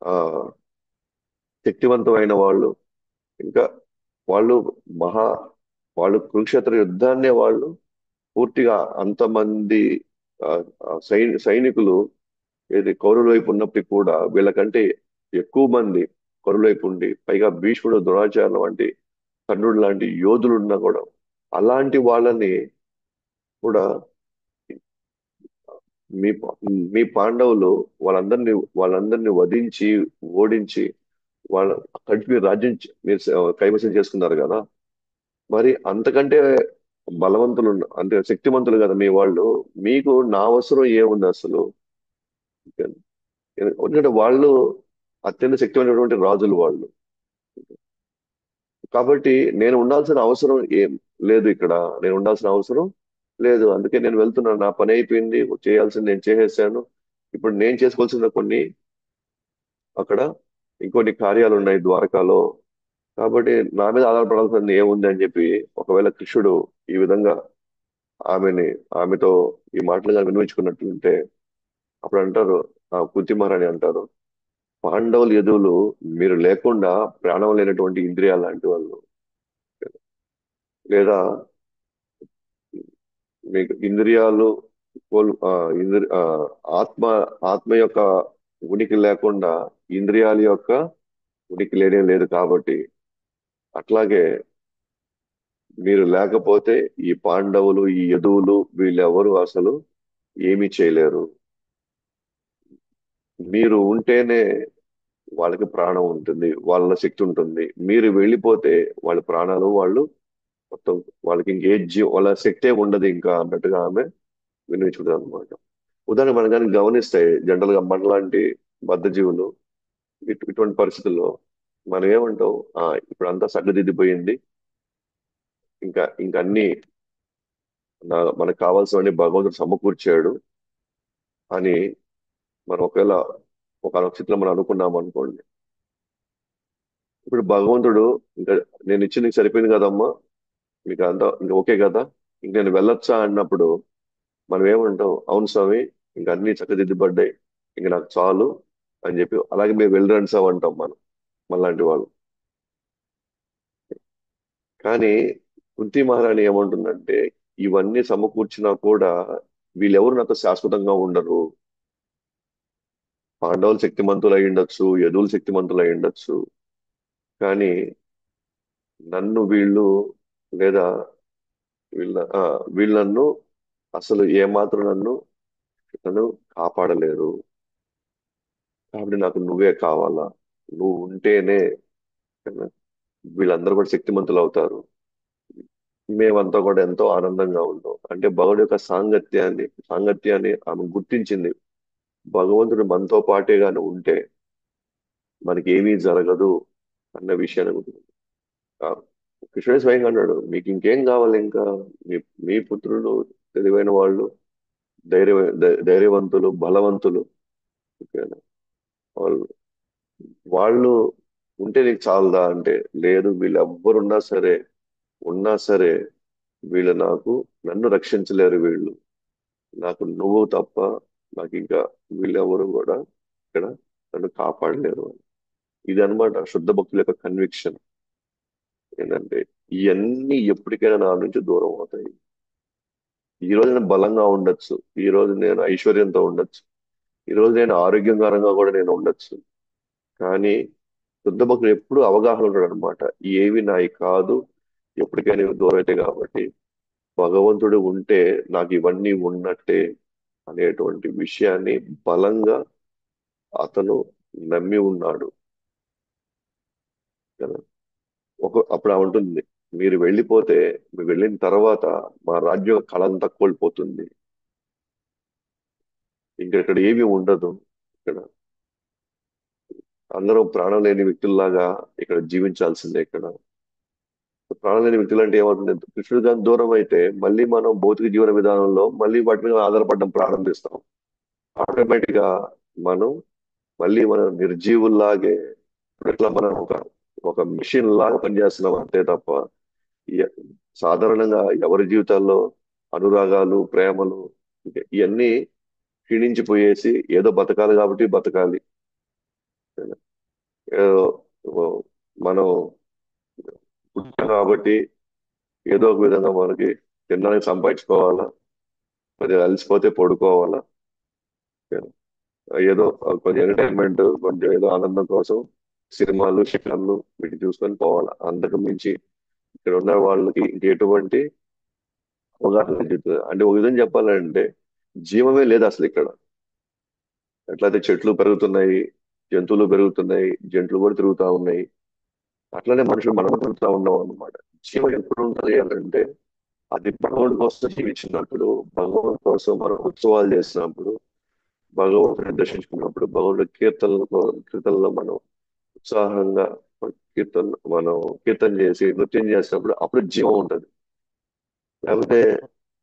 [SPEAKER 1] ఆ శక్తివంతమైన వాళ్ళు, ఇంకా వాళ్ళు మహా వాళ్ళు కురుక్షేత్ర యుద్ధాన్నే వాళ్ళు పూర్తిగా అంతమంది ఆ, సైనికులు ఏది కౌరవుల వైపు ఉన్నప్పటికీ కూడా వీళ్ళకంటే ఎక్కువ మంది కౌరవుల వైపు ఉండి, పైగా భీష్ముడు ద్రోణాచార్యులు వంటి కర్ణుడు లాంటి యోధులు ఉన్నా కూడా అలాంటి వాళ్ళని కూడా మీ మీ పాండవులు వాళ్ళందరినీ వధించి ఓడించి వాళ్ళ కలిపి మీరు రాజ్యం మీరు కైవసం చేసుకున్నారు కదా. మరి అంతకంటే అంటే శక్తిమంతులు కదా మీ వాళ్ళు. మీకు నా అవసరం ఏముంది అసలు? ఎందుకంటే వాళ్ళు అత్యంత శక్తిమైనటువంటి రాజులు వాళ్ళు. కాబట్టి నేను ఉండాల్సిన అవసరం ఏం లేదు ఇక్కడ. నేను ఉండాల్సిన అవసరం లేదు. అందుకే నేను వెళ్తున్నాను, నా పని అయిపోయింది, చేయాల్సింది నేను చేసేసాను. ఇప్పుడు నేను చేసుకోవాల్సిన అక్కడ ఇంకొన్ని కార్యాలు ఉన్నాయి ద్వారకాలో. కాబట్టి నా మీద ఆధారపడాల్సింది ఏముంది అని చెప్పి ఒకవేళ కృష్ణుడు ఈ విధంగా ఆమెని ఆమెతో ఈ మాటలు కానీ వినిపించుకున్నట్టుంటే అప్పుడు అంటారు, ఆ కుంతి మహారాణి అంటారు, పాండవులు యదువులు మీరు లేకుండా ప్రాణం లేనటువంటి ఇంద్రియాలు లాంటి వాళ్ళు. లేదా మీకు ఇంద్రియాలు కోల్ ఆ, ఇంద్రి ఆ, ఆత్మ ఆత్మ యొక్క ఉనికి లేకుండా ఇంద్రియాల యొక్క ఉనికి లేనే లేదు. కాబట్టి అట్లాగే మీరు లేకపోతే ఈ పాండవులు ఈ యదువులు వీళ్ళెవరు అసలు ఏమీ చేయలేరు. మీరు ఉంటేనే వాళ్ళకి ప్రాణం ఉంటుంది, వాళ్ళ శక్తి ఉంటుంది. మీరు వెళ్ళిపోతే వాళ్ళ ప్రాణాలు వాళ్ళు మొత్తం, వాళ్ళకి ఇంకే వాళ్ళ శక్తే ఉండదు ఇంకా అన్నట్టుగా ఆమె వినిపించుకుంటుంది అనమాట. ఉదాహరణ మనం కానీ గమనిస్తే జనరల్ గా మనలాంటి బద్ధజీవులు ఇటువంటి పరిస్థితుల్లో మనం ఏమంటాం, ఇప్పుడు అంతా సరిదిద్దిపోయింది, ఇంకా అన్ని మనకు కావాల్సినవన్నీ భగవంతుడు సమకూర్చాడు అని మనం ఒకవేళ ఒక స్థితిలో మనం అనుకున్నాం అనుకోండి. ఇప్పుడు భగవంతుడు ఇంకా నేను ఇచ్చి నీకు సరిపోయింది కదమ్మా, మీకు అంతా ఇంకా ఓకే కదా, ఇంక నేను వెళ్ళొచ్చా అన్నప్పుడు మనం ఏమంటాం, అవును స్వామి, ఇంక అన్ని చక్కదిద్దుబడ్డాయి, ఇంక నాకు చాలు అని చెప్పి అలాగే మీరు వెళ్ళరండి సార్ అంటాం మనం, మనలాంటి వాళ్ళు. కానీ కుంతి మహారాణి ఏమంటుందంటే, ఇవన్నీ సమకూర్చినా కూడా వీళ్ళెవరు నాతో శాశ్వతంగా ఉండరు. పాండవులు శక్తిమంతులు అయి ఉండొచ్చు, యదువులు శక్తిమంతులు అయి ఉండొచ్చు, కానీ నన్ను వీళ్ళు లేదా వీళ్ళ వీళ్ళను అసలు ఏమాత్రం నన్ను కాపాడలేరు. కాబట్టి నాకు నువ్వే కావాలా, నువ్వు ఉంటేనే వీళ్ళందరూ కూడా శక్తిమంతులు అవుతారు, మేమంతా కూడా ఎంతో ఆనందంగా ఉంటాం. అంటే భగవుడి యొక్క సాంగత్యాన్ని ఆమె గుర్తించింది. భగవంతుడు మనతో పాటే గాని ఉంటే మనకి ఏమీ జరగదు అన్న విషయాన్ని ఆ, కృష్ణుడే స్వయంగా అన్నాడు, మీకు ఇంకేం కావాలి ఇంకా? మీ మీ పుత్రులు తెలివైన వాళ్ళు, ధైర్యవంతులు, బలవంతులు. ఓకేనా? వాళ్ళు వాళ్ళు ఉంటే నీకు చాలదా అంటే, లేదు, వీళ్ళు ఎవ్వరున్నా సరే, ఉన్నా సరే, వీళ్ళు నన్ను రక్షించలేరు. వీళ్ళు నాకు నువ్వు తప్ప, నాకు ఇంకా వీళ్ళెవరు కూడా ఇక్కడ నన్ను కాపాడలేరు. ఇది అన్నమాట శుద్ధ భక్తుల యొక్క కన్విక్షన్. ఏంటంటే ఇవన్నీ ఎప్పటికైనా నా నుంచి దూరం అవుతాయి. ఈ రోజు నేను బలంగా ఉండొచ్చు, ఈ రోజు నేను ఐశ్వర్యంతో ఉండొచ్చు, ఈ రోజు నేను ఆరోగ్యకరంగా కూడా నేను ఉండొచ్చు. కానీ శుద్ధ భక్తుడు ఎప్పుడు అవగాహన ఉంటాడు అనమాట. ఏవి నాయి కాదు, ఎప్పటికైనా ఇవి దూరం అయితే, కాబట్టి భగవంతుడు ఉంటే నాకు ఇవన్నీ ఉన్నట్టే అనేటువంటి విషయాన్ని బలంగా అతను నమ్మి ఉన్నాడు కదా. అప్పుడు ఆమె ఉంటుంది, మీరు వెళ్ళిపోతే, మీరు వెళ్ళిన తర్వాత మా రాజ్యం కళంతా కోల్పోతుంది, ఇంకా ఇక్కడ ఏమీ ఉండదు. ఇక్కడ అందరం ప్రాణం లేని వ్యక్తుల్లాగా ఇక్కడ జీవించాల్సిందే. ఇక్కడ ప్రాణం లేని వ్యక్తులు అంటే ఏమవుతుంది? కృష్ణుడు గాని దూరం అయితే మళ్ళీ మనం భౌతిక జీవన విధానంలో మళ్ళీ వాటి మీద ఆధారపడడం ప్రారంభిస్తాం. ఆటోమేటిక్ గా మనం మనం నిర్జీవుల్లాగే, ఇప్పుడు ఎట్లా మనం ఒక మిషన్ లాగా పనిచేస్తున్నాం అంతే తప్ప, ఇ- సాధారణంగా ఎవరి జీవితాల్లో అనురాగాలు, ప్రేమలు, ఇవన్నీ క్షీణించిపోయేసి ఏదో బతకాలి కాబట్టి బతకాలి. ఏదో ఓ, మనం పుట్టాం కాబట్టి ఏదో ఒక విధంగా మనకి తినడానికి సంపాదించుకోవాలా, కొద్దిగా అలసిపోతే పడుకోవాలా, ఏదో కొంచెం ఎంటర్టైన్మెంట్, కొంచెం ఏదో ఆనందం కోసం సినిమాలు, షికార్లు వీటి చూసుకొని పోవాలా. అంతకు మించి ఇక్కడ ఉన్న వాళ్ళకి ఎటువంటి అవగాహన లేదు. అంటే ఒక విధంగా చెప్పాలంటే జీవమే లేదు అసలు ఇక్కడ. ఎట్లయితే చెట్లు పెరుగుతున్నాయి, జంతువులు పెరుగుతున్నాయి, జంతువులు కూడా తిరుగుతా ఉన్నాయి, అట్లనే మనుషులు మనం తిరుగుతా ఉన్నాం అన్నమాట. జీవం ఎప్పుడు ఉంటుంది అంటే అది భగవంతుడి కోసం జీవించినప్పుడు, భగవంతుడి కోసం మనం ఉత్సవాలు చేసినప్పుడు, భగవంతుని దర్శించుకున్నప్పుడు, భగవంతుడి కీర్తనలో మనం ఉత్సాహంగా మనం కీర్తన చేసి నృత్యం చేసినప్పుడు అప్పుడు జీవం ఉంటుంది. లేకపోతే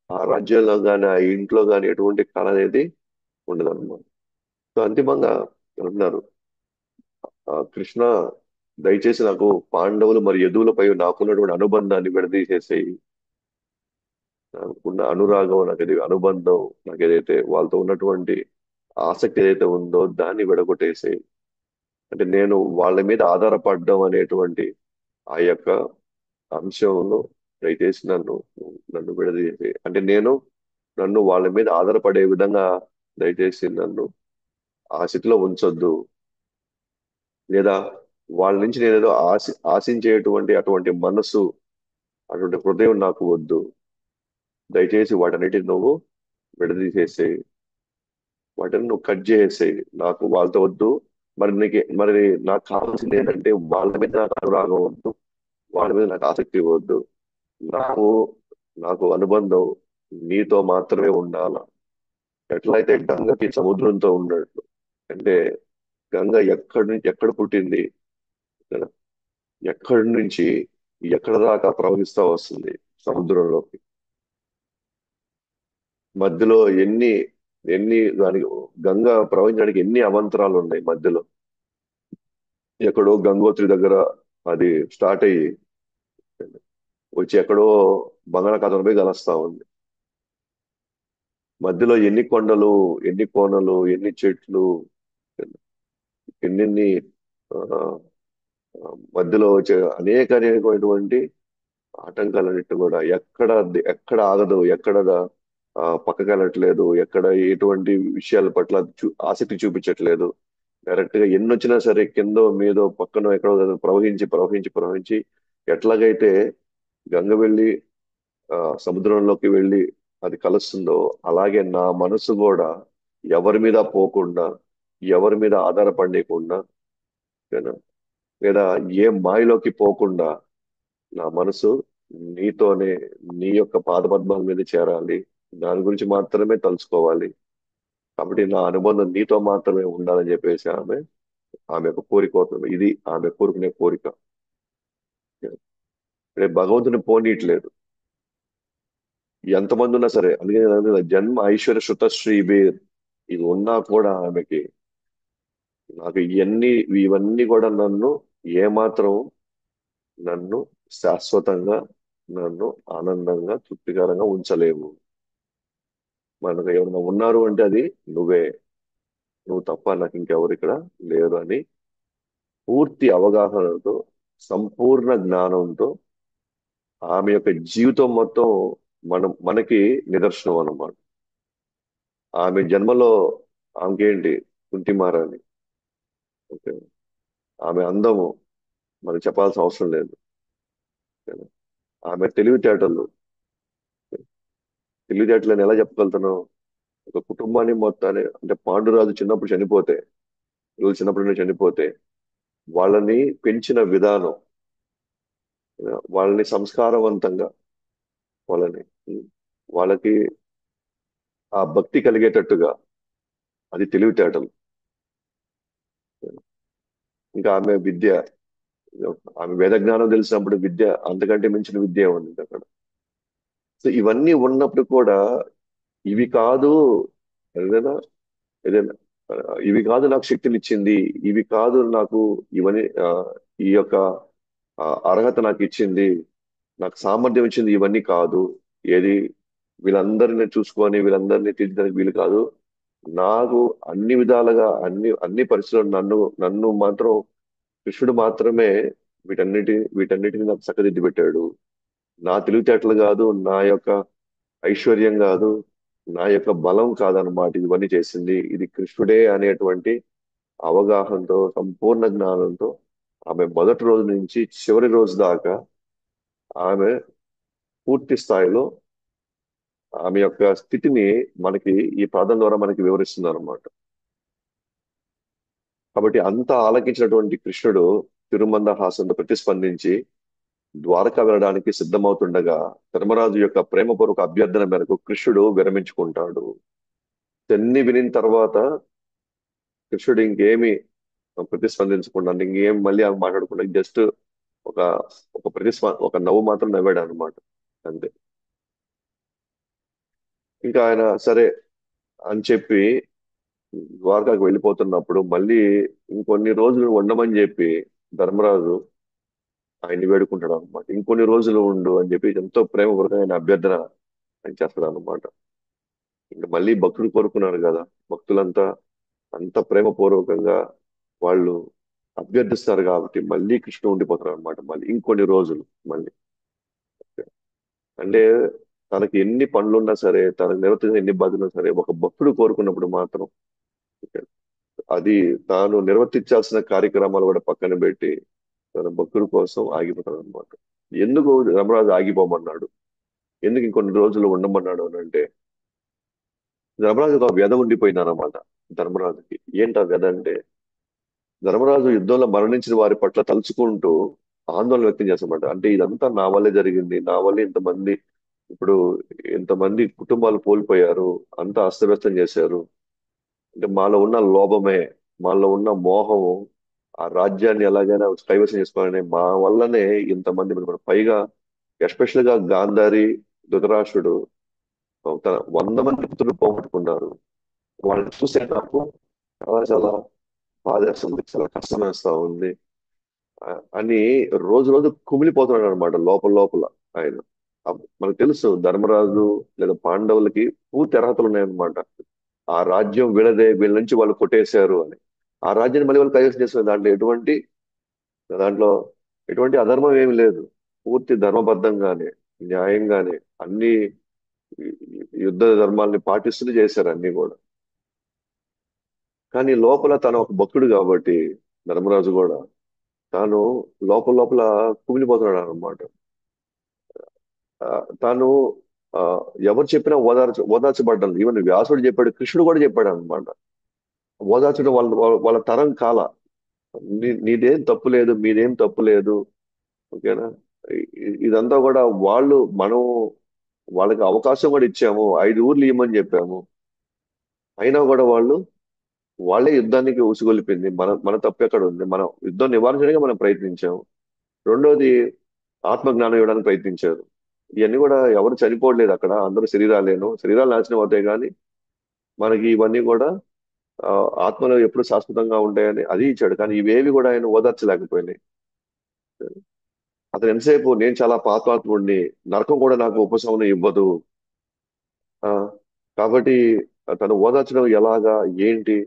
[SPEAKER 1] ఆ రాజ్యంలో కానీ ఆ ఇంట్లో కానీ ఎటువంటి కళ అనేది ఉండదు అనమాట. సో అంతిమంగా అంటున్నారు, కృష్ణ, దయచేసి నాకు పాండవులు మరియు యదువులపై నాకున్నటువంటి అనుబంధాన్ని విడదీసేసేయి. నాకున్న అనురాగం, నాకు ఏది అనుబంధం, నాకు ఏదైతే వాళ్ళతో ఉన్నటువంటి ఆసక్తి ఏదైతే ఉందో దాన్ని విడగొట్టేసేయి. అంటే నేను వాళ్ళ మీద ఆధారపడడం అనేటువంటి ఆ యొక్క అంశంలో దయచేసి నన్ను విడదీసి, అంటే నన్ను వాళ్ళ మీద ఆధారపడే విధంగా దయచేసి నన్ను ఆ స్థితిలో ఉంచొద్దు. లేదా వాళ్ళ నుంచి నేనేదో ఆశించేటువంటి అటువంటి మనసు, అటువంటి హృదయం నాకు వద్దు. దయచేసి వాటన్నిటిని నువ్వు విడదీసేసేయి, వాటిని నువ్వు కట్ చేసేయి, నాకు వాళ్ళతో వద్దు. మరి నాకు కావాల్సింది ఏంటంటే వాళ్ళ మీద నాకు అనురాగం వద్దు, వాళ్ళ మీద నాకు ఆసక్తి వద్దు. నాకు నాకు అనుబంధం నీతో మాత్రమే ఉండాల. ఎట్లయితే గంగకి సముద్రంతో ఉన్నట్టు. అంటే గంగ ఎక్కడ పుట్టింది, కదా? ఎక్కడి నుంచి ఎక్కడ దాకా ప్రవహిస్తా వస్తుంది సముద్రంలోకి. మధ్యలో ఎన్ని ఎన్ని దానికి గంగ ప్రవహించడానికి ఎన్ని అవాంతరాలు ఉన్నాయి మధ్యలో. ఎక్కడో గంగోత్రి దగ్గర అది స్టార్ట్ అయ్యి వచ్చి ఎక్కడో బంగాళాఖాతంలో పోయి కలుస్తా ఉంది. మధ్యలో ఎన్ని కొండలు, ఎన్ని కోనలు, ఎన్ని చెట్లు, ఎన్నెన్ని ఆ, మధ్యలో వచ్చే అనేకమైనటువంటి ఆటంకాలన్నిటి కూడా ఎక్కడ ఆగదు, ఎక్కడ పక్కకి వెళ్ళట్లేదు, ఎక్కడ ఎటువంటి విషయాల పట్ల ఆసక్తి చూపించట్లేదు. డైరెక్ట్ గా ఎన్ని వచ్చినా సరే కిందో మీదో పక్కన ఎక్కడో కదా ప్రవహించి ప్రవహించి ప్రవహించి, ఎట్లాగైతే గంగ వెళ్ళి ఆ సముద్రంలోకి వెళ్ళి అది కలుస్తుందో, అలాగే నా మనసు కూడా ఎవరి మీద పోకుండా, ఎవరి మీద ఆధారపడకుండా, ఓకేనా? లేదా ఏ మాయలోకి పోకుండా నా మనసు నీతోనే, నీ యొక్క పాదపద్మాల మీద చేరాలి, దాని గురించి మాత్రమే తలుచుకోవాలి. కాబట్టి నా అనుబంధం నీతో మాత్రమే ఉండాలని చెప్పేసి ఆమె ఆమె యొక్క కోరిక అవుతుంది. ఇది ఆమె కోరుకునే కోరిక. రేపు భగవంతుని పోనీయట్లేదు. ఎంతమంది ఉన్నా సరే, అందుకే నేను అనేది జన్మ ఐశ్వర్య శృతశ్రీ బేర్ ఇది ఉన్నా కూడా ఆమెకి, నాకు ఇవన్నీ కూడా ఏమాత్రం నన్ను శాశ్వతంగా, నన్ను ఆనందంగా తృప్తికరంగా ఉంచలేవు. మనకు ఎవరైనా ఉన్నారు అంటే అది నువ్వే. నువ్వు తప్ప నాకు ఇంకెవరు ఇక్కడ లేరు అని పూర్తి అవగాహనతో, సంపూర్ణ జ్ఞానంతో ఆమె యొక్క జీవితం మొత్తం మనకి నిదర్శనం అన్నమాట. ఆమె జన్మలో ఆమెకేంటి కుంటిమారాని, ఓకే, ఆమె అందము మనకు చెప్పాల్సిన అవసరం లేదు. ఓకేనా? ఆమె తెలివితేటలను ఎలా చెప్పగలుగుతున్నావు? ఒక కుటుంబాన్ని మొత్తాన్ని, అంటే పాండురాజు చిన్నప్పుడు చనిపోతే, పిల్లలు చిన్నప్పటి నుండి చనిపోతే వాళ్ళని పెంచిన విధానం, వాళ్ళని సంస్కారవంతంగా, వాళ్ళని వాళ్ళకి ఆ భక్తి కలిగేటట్టుగా, అది తెలివితేటలు. ఇంకా ఆమె వేద జ్ఞానం తెలిసినప్పుడు విద్య అంతకంటే మించిన విద్య ఉంది అక్కడ. సో ఇవన్నీ ఉన్నప్పుడు కూడా ఇవి కాదు, ఏదైనా ఏదైనా ఆ, ఇవి కాదు నాకు శక్తిని ఇచ్చింది, ఇవి కాదు నాకు ఇవన్నీ ఈ యొక్క అర్హత నాకు ఇచ్చింది, నాకు సామర్థ్యం ఇచ్చింది, ఇవన్నీ కాదు. ఏది వీళ్ళందరినీ చూసుకొని వీళ్ళందరినీ తీర్చడానికి వీలు కాదు. నాకు అన్ని విధాలుగా, అన్ని పరిస్థితుల్లో నన్ను నన్ను మాత్రం కృష్ణుడు మాత్రమే వీటన్నిటిని నాకు చక్కదిద్ది పెట్టాడు. నా తెలివితేటలు కాదు, నా యొక్క ఐశ్వర్యం కాదు, నా యొక్క బలం కాదన్నమాట ఇవన్నీ చేసింది, ఇది కృష్ణుడే అనేటువంటి అవగాహనతో, సంపూర్ణ జ్ఞానంతో ఆమె మొదటి రోజు నుంచి చివరి రోజు దాకా ఆమె పూర్తి స్థాయిలో ఆమె యొక్క స్థితిని మనకి ఈ ప్రార్థన ద్వారా మనకి వివరిస్తున్నారు అనమాట. కాబట్టి అంత ఆలకించినటువంటి కృష్ణుడు తిరుమంద హాసంతో ప్రతిస్పందించి ద్వారక వెళ్ళడానికి సిద్ధమవుతుండగా ధర్మరాజు యొక్క ప్రేమపూర్వక అభ్యర్థన మేరకు కృష్ణుడు విరమించుకుంటాడు. ఇవన్నీ వినిన తర్వాత కృష్ణుడు ఇంకేమి ప్రతిస్పందించకుండా, అంటే ఇంకేం మళ్ళీ ఆమె మాట్లాడకుండా జస్ట్ ఒక ఒక నవ్వు మాత్రం నవ్వాడు అనమాట. అంతే. ఇంకా ఆయన సరే అని చెప్పి ద్వారకాకు వెళ్ళిపోతున్నప్పుడు మళ్ళీ ఇంకొన్ని రోజులు ఉండమని చెప్పి ధర్మరాజు ఆయన్ని వేడుకుంటాడు అనమాట. ఇంకొన్ని రోజులు ఉండు అని చెప్పి ఎంతో ప్రేమపూర్వకంగా ఆయన అభ్యర్థన ఆయన చేస్తాడు అనమాట. ఇంకా మళ్ళీ భక్తుడు కోరుకున్నాడు కదా, భక్తులంతా అంత ప్రేమపూర్వకంగా వాళ్ళు అభ్యర్థిస్తారు కాబట్టి మళ్ళీ కృష్ణుడు ఉండిపోతారు అనమాట. మళ్ళీ ఇంకొన్ని రోజులు మళ్ళీ, అంటే తనకి ఎన్ని పనులున్నా సరే, తనకు నిర్వర్తించిన ఎన్ని బాధ్యతలున్నా సరే, ఒక భక్తుడు కోరుకున్నప్పుడు మాత్రం అది తాను నిర్వర్తించాల్సిన కార్యక్రమాలు కూడా పక్కన పెట్టి తన భక్తుడి కోసం ఆగిపోతాడు అనమాట. ఎందుకు ధర్మరాజు ఆగిపోమన్నాడు, ఎందుకు ఇంకొన్ని రోజులు ఉండమన్నాడు అని అంటే, ధర్మరాజు ఒక వ్యధ ఉండిపోయింది అనమాట. ధర్మరాజుకి ఏంటి ఆ వ్యధ అంటే, ధర్మరాజు యుద్ధంలో మరణించిన వారి పట్ల తలుచుకుంటూ ఆందోళన వ్యక్తం చేస్తామాట. అంటే ఇదంతా నా వల్లే జరిగింది, నా వల్లే ఇంతమంది, ఇప్పుడు ఇంతమంది కుటుంబాలు కోల్పోయారు, అంతా అస్తవ్యస్తం చేశారు. అంటే మాలో ఉన్న లోభమే, మాలో ఉన్న మోహము, ఆ రాజ్యాన్ని ఎలాగైనా కైవసం చేసుకోవాలనే మా వల్లనే ఇంతమంది ఉన్నారు. పైగా ఎస్పెషల్ గా గాంధారి, ధృతరాష్ట్రుడు తన 100 మంది పుత్రులు పోగొట్టుకున్నారు. వాళ్ళని చూసే నాకు చాలా చాలా బాధేస్తుంది, చాలా కష్టం వేస్తా ఉంది అని రోజు రోజు కుమిలిపోతున్నాడు అనమాట లోపల లోపల ఆయన. మనకు తెలుసు ధర్మరాజు లేదా పాండవులకి పూర్తి అర్హతలు ఉన్నాయన్నమాట. ఆ రాజ్యం వీళ్ళదే, వీళ్ళ నుంచి వాళ్ళు కొట్టేశారు అని. ఆ రాజ్యాన్ని మళ్ళీ వాళ్ళు కైవసం చేసుకునే దాంట్లో ఎటువంటి అధర్మం ఏమి లేదు. పూర్తి ధర్మబద్ధంగానే, న్యాయంగానే అన్ని యుద్ధ ధర్మాల్ని పాటిస్తూనే చేశారు అన్ని కూడా. కానీ లోపల తను ఒక భక్తుడు కాబట్టి ధర్మరాజు కూడా తాను లోపల లోపల కుమిలిపోతున్నాడు అనమాట. తాను ఆ, ఎవరు చెప్పినా ఓదార్చబడ్డాను. ఈవెన్ వ్యాసుడు చెప్పాడు, కృష్ణుడు కూడా చెప్పాడు అనమాట. ఓదార్చడం వాళ్ళ వాళ్ళ వాళ్ళ తరం కాల. నీదేం తప్పు లేదు, మీదేం తప్పు లేదు, ఓకేనా. ఇదంతా కూడా మనం వాళ్ళకి అవకాశం కూడా ఇచ్చాము, 5 ఊర్లు ఇవ్వమని చెప్పాము, అయినా కూడా వాళ్ళు వాళ్ళే యుద్ధానికి ఉసిగొల్పింది. మన మన తప్పు ఎక్కడ ఉంది? మనం యుద్ధం నివారించడానికి మనం ప్రయత్నించాం. రెండోది ఆత్మ జ్ఞానం ఇవ్వడానికి ప్రయత్నించారు. ఇవన్నీ కూడా ఎవరు చనిపోవట్లేదు అక్కడ. అందరూ శరీరాలు నాశనం అవుతాయి కానీ మనకి ఇవన్నీ కూడా ఆ, ఆత్మలో ఎప్పుడు శాశ్వతంగా ఉంటాయని అది ఇచ్చాడు. కానీ ఇవేవి కూడా ఆయన ఓదార్చలేకపోయినాయి. అతను ఎంతసేపు నేను చాలా పాపాత్ముడిని, నరకం కూడా నాకు ఉపశమనం ఇవ్వదు. ఆ కాబట్టి తను ఓదార్చడం ఎలాగా, ఏంటి?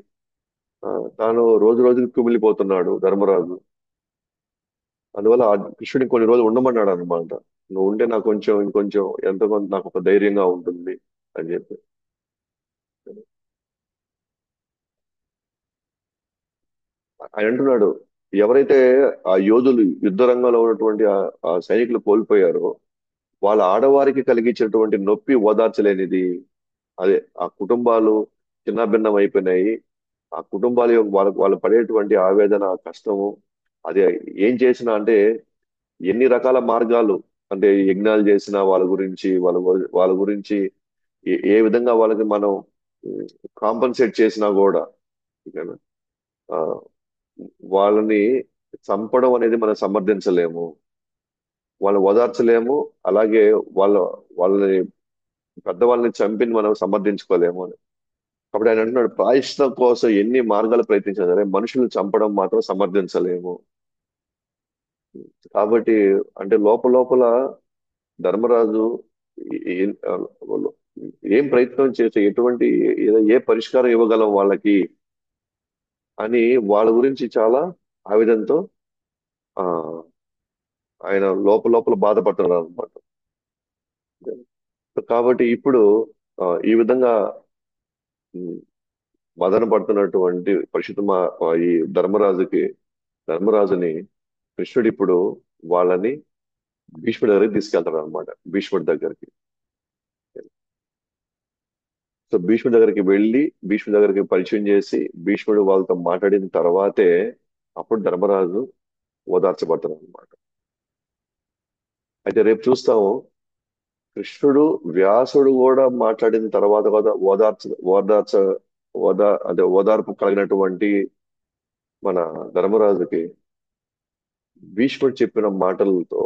[SPEAKER 1] ఆ, తాను రోజు రోజుకి కుమిలిపోతున్నాడు ధర్మరాజు. అందువల్ల ఆ కృష్ణుడిని కొన్ని రోజులు ఉండమన్నాడు అనమాట. నువ్వు ఉంటే నాకు కొంచెం ఇంకొంచెం ఎంతో కొంత నాకు ఒక ధైర్యంగా ఉంటుంది అని చెప్పి. ఆయన అంటున్నాడు, ఎవరైతే ఆ యోధులు యుద్ధ రంగంలో ఉన్నటువంటి ఆ సైనికులు కోల్పోయారో వాళ్ళ ఆడవారికి కలిగించినటువంటి నొప్పి ఓదార్చలేనిది. అదే ఆ కుటుంబాలు చిన్నాభిన్నం అయిపోయినాయి. ఆ కుటుంబాల యొక్క వాళ్ళు పడేటువంటి ఆవేదన, ఆ కష్టము, అది ఏం చేసినా అంటే ఎన్ని రకాల మార్గాలు, అంటే యజ్ఞాలు చేసినా వాళ్ళ గురించి ఏ విధంగా వాళ్ళకి మనం కాంపన్సేట్ చేసినా కూడా ఓకేనా? ఆ, వాళ్ళని చంపడం అనేది మనం సమర్థించలేము, వాళ్ళని ఓదార్చలేము. అలాగే వాళ్ళ వాళ్ళని పెద్దవాళ్ళని చంపి మనం సమర్థించుకోలేము అని. కాబట్టి ఆయన అంటున్నాడు, ప్రాయశ్చిత్తం కోసం ఎన్ని మార్గాలు ప్రయత్నించినా సరే మనుషులు చంపడం మాత్రం సమర్థించలేము. కాబట్టి అంటే లోపల లోపల ధర్మరాజు ఏ- ఆ, ఏం ప్రయత్నం చేసి ఎటువంటి ఏ పరిష్కారం ఇవ్వగలం వాళ్ళకి అని వాళ్ళ గురించి చాలా ఆవేదనతో ఆ ఆయన లోపల లోపల బాధపడుతున్నారు అనమాట. కాబట్టి ఇప్పుడు ఈ విధంగా ఉమ్, మదన పడుతున్నటువంటి ఈ ధర్మరాజుకి ధర్మరాజుని కృష్ణుడు ఇప్పుడు వాళ్ళని భీష్ముడి దగ్గరికి తీసుకెళ్తాడు అనమాట. భీష్ముడి దగ్గరికి. సో భీష్ముడి దగ్గరికి వెళ్ళి భీష్ముడి దగ్గరికి పరిచయం చేసి భీష్ముడు వాళ్ళతో మాట్లాడిన తర్వాతే అప్పుడు ధర్మరాజు ఓదార్చబడతాడు అనమాట. అయితే రేపు చూస్తాము, కృష్ణుడు వ్యాసుడు కూడా మాట్లాడిన తర్వాత కూడా ఓదార్చ ఓదార్పు కలిగినటువంటి మన ధర్మరాజుకి భీష్ముడు చెప్పిన మాటలతో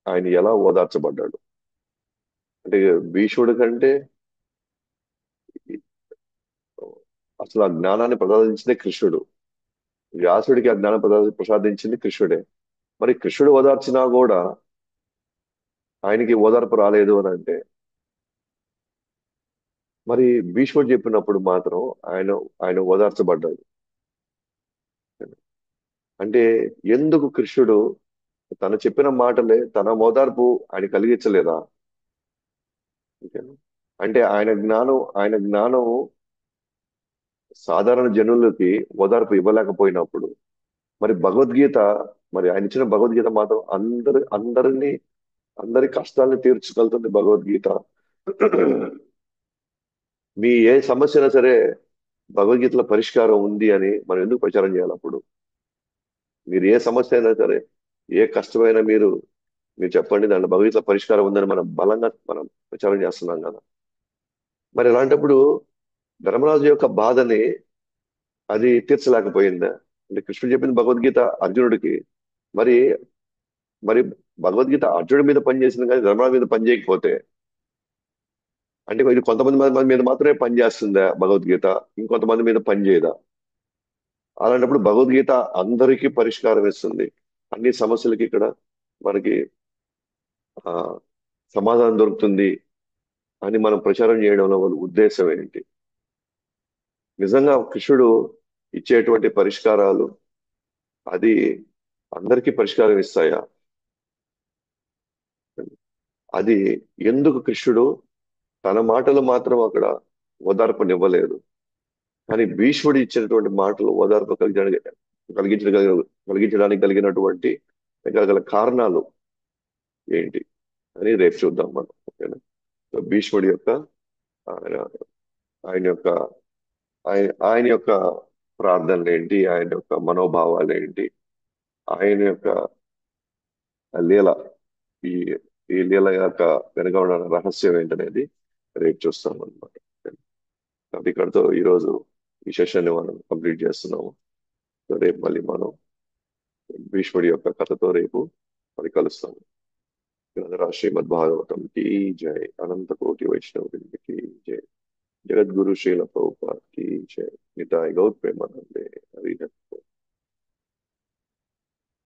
[SPEAKER 1] ఆయన ఎలా ఓదార్చబడ్డాడు. అంటే భీష్ముడి కంటే అసలు ఆ జ్ఞానాన్ని ప్రసాదించిందే కృష్ణుడు. వ్యాసుడికి ఆ జ్ఞానం ప్రసాదించింది కృష్ణుడే. మరి కృష్ణుడు ఓదార్చినా కూడా ఆయనకి ఓదార్పు రాలేదు అని అంటే మరి భీష్ముడు చెప్పినప్పుడు మాత్రం ఆయన ఆయన ఓదార్చబడ్డాడు. అంటే ఎందుకు కృష్ణుడు తను చెప్పిన మాటలే తన ఓదార్పు ఆయన కలిగించలేదా? ఓకేనా? అంటే ఆయన జ్ఞానం సాధారణ జనులకి ఓదార్పు ఇవ్వలేకపోయినప్పుడు మరి భగవద్గీత, మరి ఆయన ఇచ్చిన భగవద్గీత మాత్రం అందరి కష్టాలను తీర్చగలుగుతుంది భగవద్గీత. మీ ఏ సమస్య అయినా సరే భగవద్గీతలో పరిష్కారం ఉంది అని మనం ఎందుకు ప్రచారం చేయాలి అప్పుడు? మీరు ఏ సమస్య అయినా సరే, ఏ కష్టమైనా మీరు చెప్పండి, దాంట్లో భగవద్గీతలో పరిష్కారం ఉందని మనం బలంగా మనం ప్రచారం చేస్తున్నాం కదా. మరి అలాంటప్పుడు ధర్మరాజు యొక్క బాధని అది తీర్చలేకపోయిందా? అంటే కృష్ణుడు చెప్పింది భగవద్గీత అర్జునుడికి. మరి మరి భగవద్గీత అర్జునుడి మీద పనిచేసింది కానీ ధర్మరాజు మీద పని చేయకపోతే అంటే ఇది కొంతమంది మీద మాత్రమే పనిచేస్తుందా భగవద్గీత? ఇంకొంతమంది మీద పని చేయదా? అలాంటప్పుడు భగవద్గీత అందరికీ పరిష్కారం ఇస్తుంది. అన్ని సమస్యలకి ఇక్కడ మనకి ఆ సమాధానం దొరుకుతుంది అని మనం ప్రచారం చేయడంలో వాళ్ళ ఉద్దేశం ఏంటి? నిజంగా కృష్ణుడు ఇచ్చేటువంటి పరిష్కారాలు అది అందరికీ పరిష్కారం ఇస్తాయా? అది ఎందుకు కృష్ణుడు తన మాటలు మాత్రం అక్కడ ఓదార్పునివ్వలేదు, కానీ భీష్ముడు ఇచ్చినటువంటి మాటలు ఓదార్పు కలిగించగలిగిన కలిగించడానికి కలిగినటువంటి గల కారణాలు ఏంటి అని రేపు చూద్దాం మనం. ఓకేనా? సో భీష్ముడి యొక్క ఆయన ఆయన యొక్క ఆయన యొక్క ప్రార్థనలు ఏంటి, ఆయన యొక్క మనోభావాలు ఏంటి, ఆయన యొక్క లీల, ఈ ఈ లీల యొక్క వెనుక ఉన్న రహస్యం ఏంటనేది రేపు చూస్తాం అనమాట. అది ఇక్కడితో ఈరోజు ఈ సెషన్ ని మనం కంప్లీట్ చేస్తున్నాము. సో రేపు మళ్ళీ మనం భీష్ముడి యొక్క కథతో రేపు మరి కలుస్తాము. శ్రీమద్ భాగవతం की जय, अनंत कोटि वैष्णव वृंद की जय, जगत गुरु श्रील प्रभुपाद की जय, निताय गौर प्रेमानंदे।